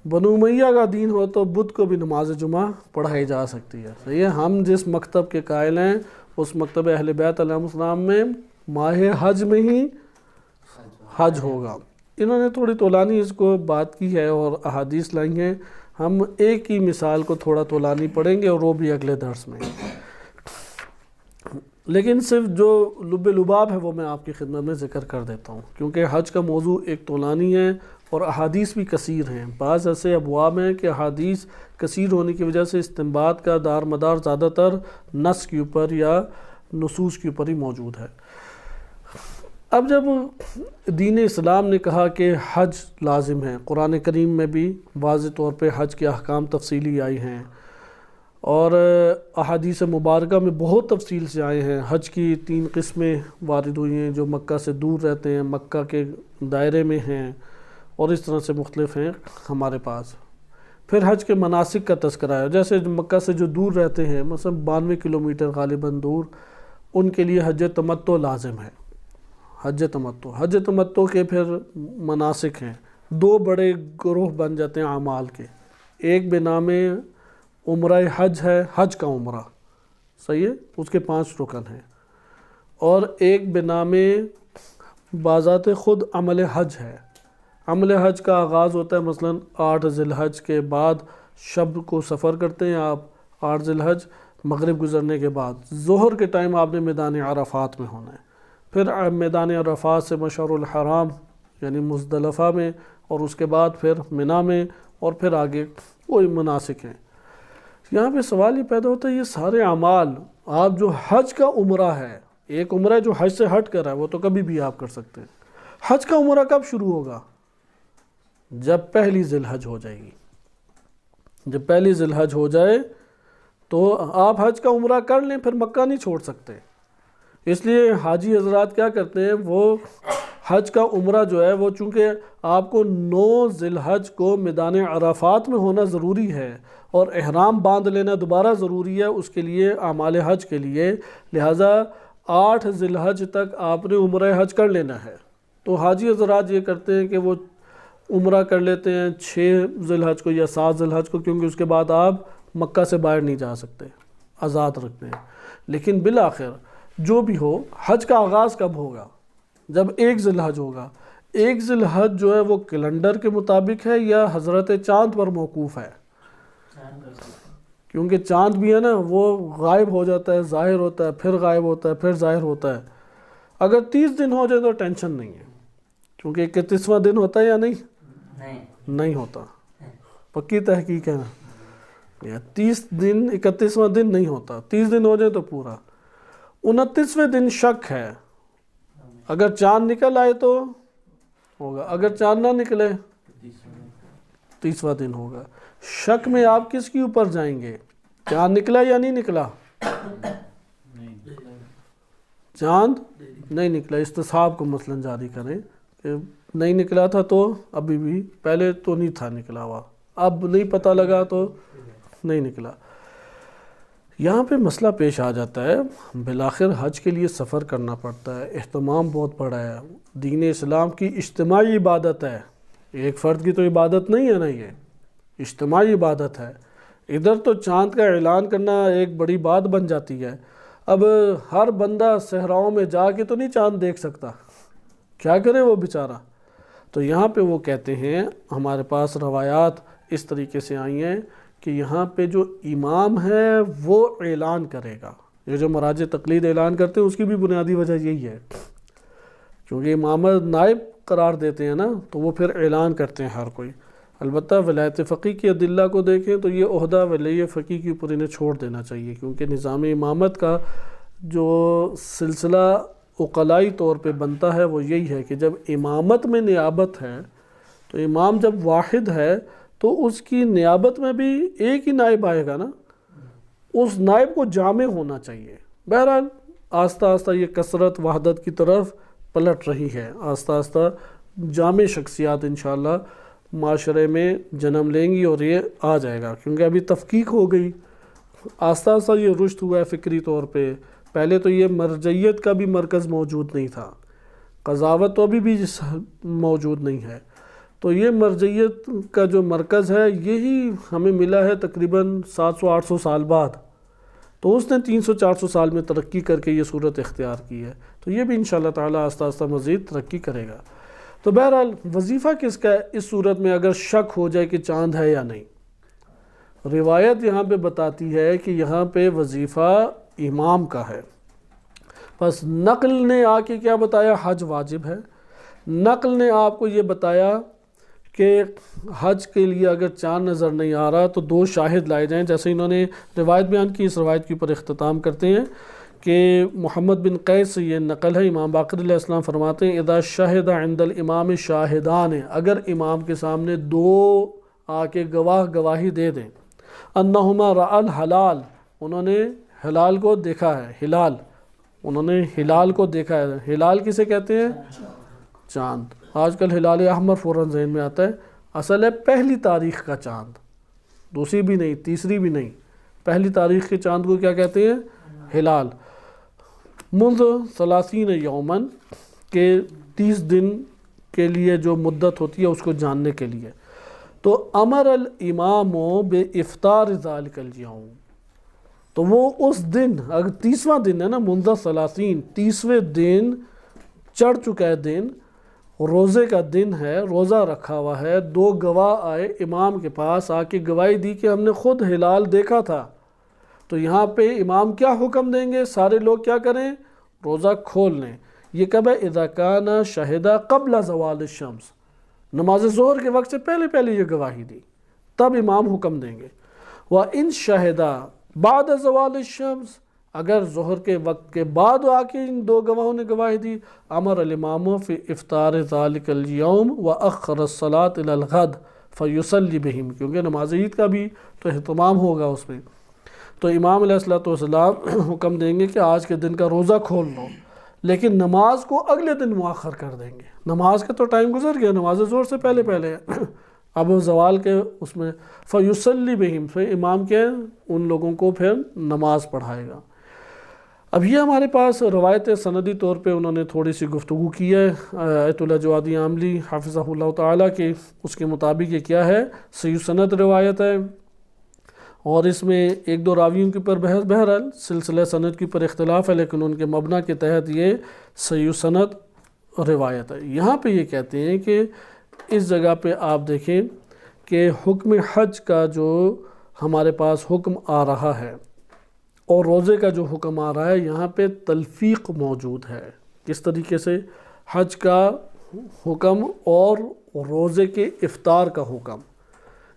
بنو امیہ کا دین ہو تو بدھ کو بھی نماز جمعہ پڑھائی جا سکتی ہے۔ صحیح ہے، ہم جس مکتب کے قائل ہیں اس مکتب اہل بیت علیہ السلام میں ماہ حج میں ہی حج ہوگا۔ انہوں نے تھوڑی طولانی اس کو بات کی ہے اور احادیث لائی ہیں، ہم ایک ہی مثال کو تھوڑا طولانی پڑھیں گے اور وہ بھی اگلے درس میں، لیکن صرف جو لب لباب ہے وہ میں آپ کی خدمت میں ذکر کر دیتا ہوں، کیونکہ حج کا موضوع ایک طولانی ہے اور احادیث بھی کثیر ہیں۔ بعض ایسے ابواب ہیں کہ احادیث کثیر ہونے کی وجہ سے استنباط کا دار مدار زیادہ تر نص کے اوپر یا نصوص کے اوپر ہی موجود ہے۔ اب جب دین اسلام نے کہا کہ حج لازم ہے، قرآن کریم میں بھی واضح طور پہ حج کے احکام تفصیلی آئی ہیں، اور احادیث مبارکہ میں بہت تفصیل سے آئے ہیں۔ حج کی 3 قسمیں وارد ہوئی ہیں، جو مکہ سے دور رہتے ہیں، مکہ کے دائرے میں ہیں، اور اس طرح سے مختلف ہیں ہمارے پاس۔ پھر حج کے مناسک کا تذکرہ ہے، جیسے مکہ سے جو دور رہتے ہیں، مثلا 92 کلومیٹر غالباً دور، ان کے لیے حج تمتع لازم ہے۔ حج تمتع کے پھر مناسک ہیں، 2 بڑے گروہ بن جاتے ہیں اعمال کے۔ ایک بنام عمرہ حج ہے، حج کا عمرہ، صحیح ہے، اس کے 5 رکن ہیں، اور ایک بنام بذات خود عمل حج ہے۔ عمل حج کا آغاز ہوتا ہے مثلا 8 ذی الحج کے بعد، شب کو سفر کرتے ہیں آپ 8 ذی الحج، مغرب گزرنے کے بعد ظہر کے ٹائم آپ نے میدان عرفات میں ہونا ہے، پھر میدان عرفات سے مشعر الحرام یعنی مزدلفہ میں، اور اس کے بعد پھر منی میں، اور پھر آگے وہی مناسک ہیں۔ یہاں پہ سوال یہ پیدا ہوتا ہے، یہ سارے اعمال آپ جو حج کا عمرہ ہے، ایک عمرہ جو حج سے ہٹ کر ہے، وہ تو کبھی بھی آپ کر سکتے ہیں۔ حج کا عمرہ کب شروع ہوگا؟ جب پہلی ذی الحج ہو جائے گی۔ جب پہلی ذی الحج ہو جائے تو آپ حج کا عمرہ کر لیں، پھر مکہ نہیں چھوڑ سکتے۔ اس لیے حاجی حضرات کیا کرتے ہیں، وہ حج کا عمرہ جو ہے وہ چونکہ آپ کو 9 ذی الحج کو میدان عرفات میں ہونا ضروری ہے، اور احرام باندھ لینا دوبارہ ضروری ہے اس کے لیے، اعمال حج کے لیے، لہٰذا 8 ذی الحج تک آپ نے عمرہ حج کر لینا ہے۔ تو حاجی حضرات یہ کرتے ہیں کہ وہ عمرہ کر لیتے ہیں 6 ذی الحج کو یا 7 ذی الحج کو، کیونکہ اس کے بعد آپ مکہ سے باہر نہیں جا سکتے، آزاد رکھتے ہیں۔ لیکن بالآخر جو بھی ہو، حج کا آغاز کب ہوگا؟ جب 1 ذی الحج ہوگا۔ 1 ذی الحج جو ہے وہ کیلنڈر کے مطابق ہے یا حضرت چاند پر موقوف ہے؟ کیونکہ چاند بھی ہے نا، وہ غائب ہو جاتا ہے، ظاہر ہوتا ہے، پھر غائب ہوتا ہے، پھر ظاہر ہوتا ہے۔ اگر 30 دن ہو جائے تو ٹینشن نہیں ہے، کیونکہ 31واں دن ہوتا ہے یا نہیں ہوتا، پکی تحقیق ہے نا، 30 دن 31واں دن نہیں ہوتا، 30 دن ہو جائے تو پورا۔ 29ویں دن شک ہے، اگر چاند نکل آئے تو ہوگا، اگر چاند نہ نکلے 30واں دن ہوگا۔ شک میں آپ کس کے اوپر جائیں گے؟ چاند نکلا یا نہیں نکلا؟ چاند نہیں نکلا، استصحاب کو مثلا جاری کریں کہ نہیں نکلا تھا تو ابھی بھی، پہلے تو نہیں تھا نکلا ہوا، اب نہیں پتہ لگا تو نہیں نکلا۔ یہاں پہ مسئلہ پیش آ جاتا ہے، بالآخر حج کے لیے سفر کرنا پڑتا ہے، اہتمام بہت بڑا ہے، دین اسلام کی اجتماعی عبادت ہے، ایک فرد کی تو عبادت نہیں ہے نا، یہ اجتماعی عبادت ہے۔ ادھر تو چاند کا اعلان کرنا ایک بڑی بات بن جاتی ہے، اب ہر بندہ صحراؤں میں جا کے تو نہیں چاند دیکھ سکتا، کیا کرے وہ بیچارہ۔ تو یہاں پہ وہ کہتے ہیں، ہمارے پاس روایات اس طریقے سے آئی ہیں کہ یہاں پہ جو امام ہے وہ اعلان کرے گا۔ یہ جو مراجع تقلید اعلان کرتے ہیں اس کی بھی بنیادی وجہ یہی ہے، کیونکہ امامت نائب قرار دیتے ہیں نا، تو وہ پھر اعلان کرتے ہیں ہر کوئی۔ البتہ ولایت فقیہ کی ادلہ کو دیکھیں تو یہ عہدہ ولی فقیہ کے اوپر انہیں چھوڑ دینا چاہیے، کیونکہ نظام امامت کا جو سلسلہ عقلائی طور پہ بنتا ہے وہ یہی ہے کہ جب امامت میں نیابت ہے تو امام جب واحد ہے تو اس کی نیابت میں بھی ایک ہی نائب آئے گا نا، اس نائب کو جامع ہونا چاہیے۔ بہرحال آہستہ آہستہ یہ کثرت وحدت کی طرف پلٹ رہی ہے، آہستہ آہستہ جامع شخصیات انشاءاللہ معاشرے میں جنم لیں گی اور یہ آ جائے گا، کیونکہ ابھی تفکیک ہو گئی، آہستہ آہستہ یہ رشد ہوا ہے فکری طور پہ۔ پہلے تو یہ مرجعیت کا بھی مرکز موجود نہیں تھا، قضاوت تو ابھی بھی موجود نہیں ہے، تو یہ مرجعیت کا جو مرکز ہے یہی ہمیں ملا ہے تقریباً 700-800 سال بعد، تو اس نے 300-400 سال میں ترقی کر کے یہ صورت اختیار کی ہے، تو یہ بھی انشاءاللہ تعالیٰ آہستہ آہستہ مزید ترقی کرے گا۔ تو بہرحال وظیفہ کس کا ہے اس صورت میں اگر شک ہو جائے کہ چاند ہے یا نہیں؟ روایت یہاں پہ بتاتی ہے کہ یہاں پہ وظیفہ امام کا ہے، بس نقل نے آ کے کیا بتایا؟ حج واجب ہے۔ نقل نے آپ کو یہ بتایا کہ حج کے لیے اگر چاند نظر نہیں آ رہا تو 2 شاہد لائے جائیں، جیسے انہوں نے روایت بیان کی، اس روایت کے اوپر اختتام کرتے ہیں کہ محمد بن قیس سے یہ نقل ہے، امام باقر علیہ السلام فرماتے ہیں اذا شہد عند الامام شاہدان، اگر امام کے سامنے دو آ کے گواہی دے دیں، انہما رأى الحلال، انہوں نے ہلال کو دیکھا ہے، ہلال انہوں نے ہلال کو دیکھا ہے۔ ہلال کسے کہتے ہیں؟ چاند۔ آج کل ہلال احمر فوراً ذہن میں آتا ہے، اصل ہے پہلی تاریخ کا چاند، دوسری بھی نہیں، تیسری بھی نہیں، پہلی تاریخ کے چاند کو کیا کہتے ہیں؟ ہلال۔ منذ 30 یوماً، کہ 30 دن کے لیے جو مدت ہوتی ہے اس کو جاننے کے لیے، تو امر الامام بافطار ذلک الیوم، تو وہ اس دن، اگر 30واں دن ہے نا، منذ 30، 30ویں دن چڑھ چکا ہے، دن روزے کا دن ہے، روزہ رکھا ہوا ہے، دو گواہ آئے امام کے پاس، آ کے گواہی دی کہ ہم نے خود ہلال دیکھا تھا، تو یہاں پہ امام کیا حکم دیں گے؟ سارے لوگ کیا کریں؟ روزہ کھول لیں۔ یہ کب ہے؟ اذا کان شہدہ قبل زوال الشمس، نماز ظہر کے وقت سے پہلے یہ گواہی دی، تب امام حکم دیں گے۔ وَإِن شَهِدَ بعد زوال الشمس، اگر ظہر کے وقت کے بعد آ کے ان دو گواہوں نے گواہی دی، امر الامام فی افطار ذلک الیوم واخر الصلاۃ الی الغد فیصلی بہم، کیونکہ نماز عید کا بھی تو اہتمام ہوگا اس میں، تو امام علیہ السلام حکم دیں گے کہ آج کے دن کا روزہ کھول لو، لیکن نماز کو اگلے دن مؤخر کر دیں گے، نماز کا تو ٹائم گزر گیا، نماز ظہر سے پہلے اب زوال کے اس میں فیصلی بہم، پھر امام کے ان لوگوں کو پھر نماز پڑھائے گا۔ اب یہ ہمارے پاس روایت سندی طور پہ انہوں نے تھوڑی سی گفتگو کی ہے آیت اللہ جوادی عاملی حافظہ اللہ تعالیٰ کے، اس کے مطابق یہ کیا ہے؟ صحیح سند روایت ہے، اور اس میں ایک دو راویوں کے پر بہرحال سلسلہ سند کے پر اختلاف ہے، لیکن ان کے مبنی کے تحت یہ صحیح سند روایت ہے۔ یہاں پہ یہ کہتے ہیں کہ اس جگہ پہ آپ دیکھیں کہ حکم حج کا جو ہمارے پاس حکم آ رہا ہے اور روزے کا جو حکم آ رہا ہے، یہاں پہ تلفیق موجود ہے۔ کس طریقے سے؟ حج کا حکم اور روزے کے افطار کا حکم،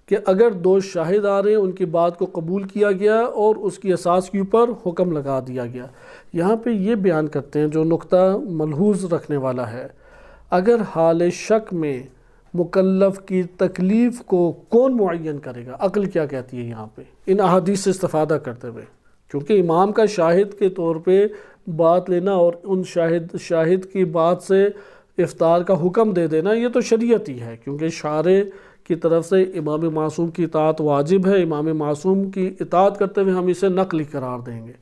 کہ اگر دو شاہد آ رہے ہیں ان کی بات کو قبول کیا گیا اور اس کی اساس کے اوپر حکم لگا دیا گیا۔ یہاں پہ یہ بیان کرتے ہیں جو نقطہ ملحوظ رکھنے والا ہے، اگر حال شک میں مکلف کی تکلیف کو کون معین کرے گا؟ عقل کیا کہتی ہے یہاں پہ ان احادیث سے استفادہ کرتے ہوئے؟ کیونکہ امام کا شاہد کے طور پہ بات لینا اور ان شاہد کی بات سے افطار کا حکم دے دینا، یہ تو شریعت ہی ہے، کیونکہ شارع کی طرف سے امام معصوم کی اطاعت واجب ہے، امام معصوم کی اطاعت کرتے ہوئے ہم اسے نقلی قرار دیں گے۔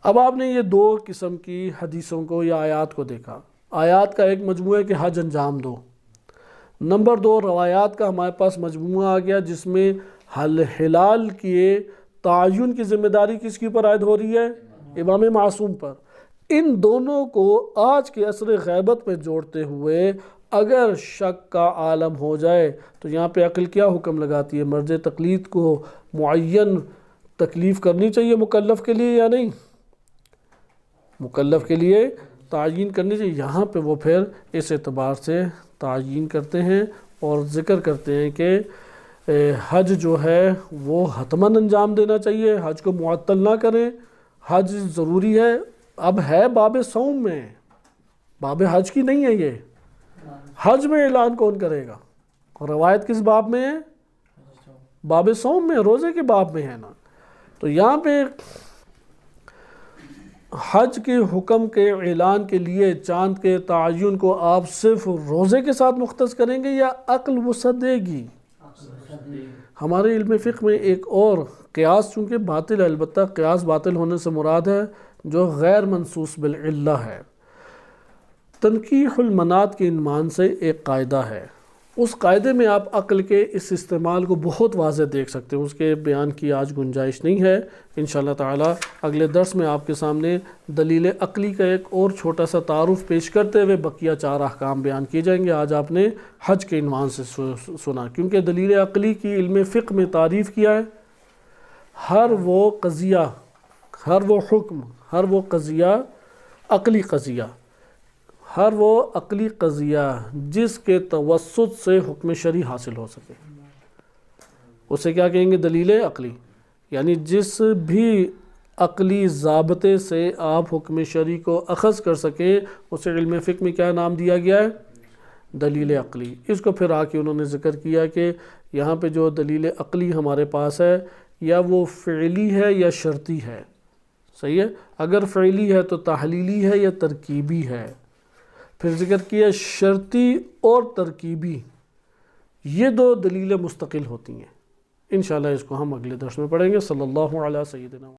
اب آپ نے یہ دو قسم کی حدیثوں کو یا آیات کو دیکھا، آیات کا ایک مجموعہ ہے کہ حج انجام دو، نمبر 2 روایات کا ہمارے پاس مجموعہ آ گیا جس میں ہلال کے تعین کی ذمہ داری کس کے اوپر عائد ہو رہی ہے؟ امام معصوم پر۔ ان دونوں کو آج کے عصر غیبت میں جوڑتے ہوئے اگر شک کا عالم ہو جائے تو یہاں پہ عقل کیا حکم لگاتی ہے؟ مرجع تقلید کو معین تکلیف کرنی چاہیے مکلف کے لیے یا نہیں؟ مکلف کے لیے تعین کرنی چاہیے۔ یہاں پہ وہ پھر اس اعتبار سے تعین کرتے ہیں اور ذکر کرتے ہیں کہ حج جو ہے وہ حتماً انجام دینا چاہیے، حج کو معطل نہ کریں، حج ضروری ہے۔ اب ہے باب صوم میں، باب حج کی نہیں ہے یہ، حج میں اعلان کون کرے گا؟ اور روایت کس باب میں ہے؟ باب صوم میں، روزے کے باب میں ہے نا۔ تو یہاں پہ حج کے حکم کے اعلان کے لیے چاند کے تعین کو آپ صرف روزے کے ساتھ مختص کریں گے یا عقل وسعت دے گی؟ ہمارے علم فقہ میں ایک اور قیاس، چونکہ باطل ہے، البتہ قیاس باطل ہونے سے مراد ہے جو غیر منصوص بالعلہ ہے۔ تنقیح المنات کے عنوان سے ایک قاعدہ ہے، اس قاعدے میں آپ عقل کے اس استعمال کو بہت واضح دیکھ سکتے ہیں، اس کے بیان کی آج گنجائش نہیں ہے۔ انشاءاللہ تعالی اگلے درس میں آپ کے سامنے دلیل عقلی کا ایک اور چھوٹا سا تعارف پیش کرتے ہوئے بقیہ 4 احکام بیان کیے جائیں گے۔ آج آپ نے حج کے عنوان سے سنا، کیونکہ دلیل عقلی کی علم فقہ میں تعریف کیا ہے، ہر وہ قضیہ، ہر وہ حکم، ہر وہ قضیہ، عقلی قضیہ، ہر وہ عقلی قضیہ جس کے توسط سے حکم شرعی حاصل ہو سکے، اسے کیا کہیں گے؟ دلیل عقلی۔ یعنی جس بھی عقلی ضابطے سے آپ حکم شرعی کو اخذ کر سکیں، اسے علم فقہ میں کیا نام دیا گیا ہے؟ دلیل عقلی۔ اس کو پھر آ کے انہوں نے ذکر کیا کہ یہاں پہ جو دلیل عقلی ہمارے پاس ہے یا وہ فعلی ہے یا شرطی ہے، صحیح ہے؟ اگر فعلی ہے تو تحلیلی ہے یا ترکیبی ہے؟ پھر ذکر کیا شرطی اور ترکیبی یہ دو دلیلیں مستقل ہوتی ہیں۔ انشاءاللہ اس کو ہم اگلے درس میں پڑھیں گے۔ صلی اللہ علیہ سیدنا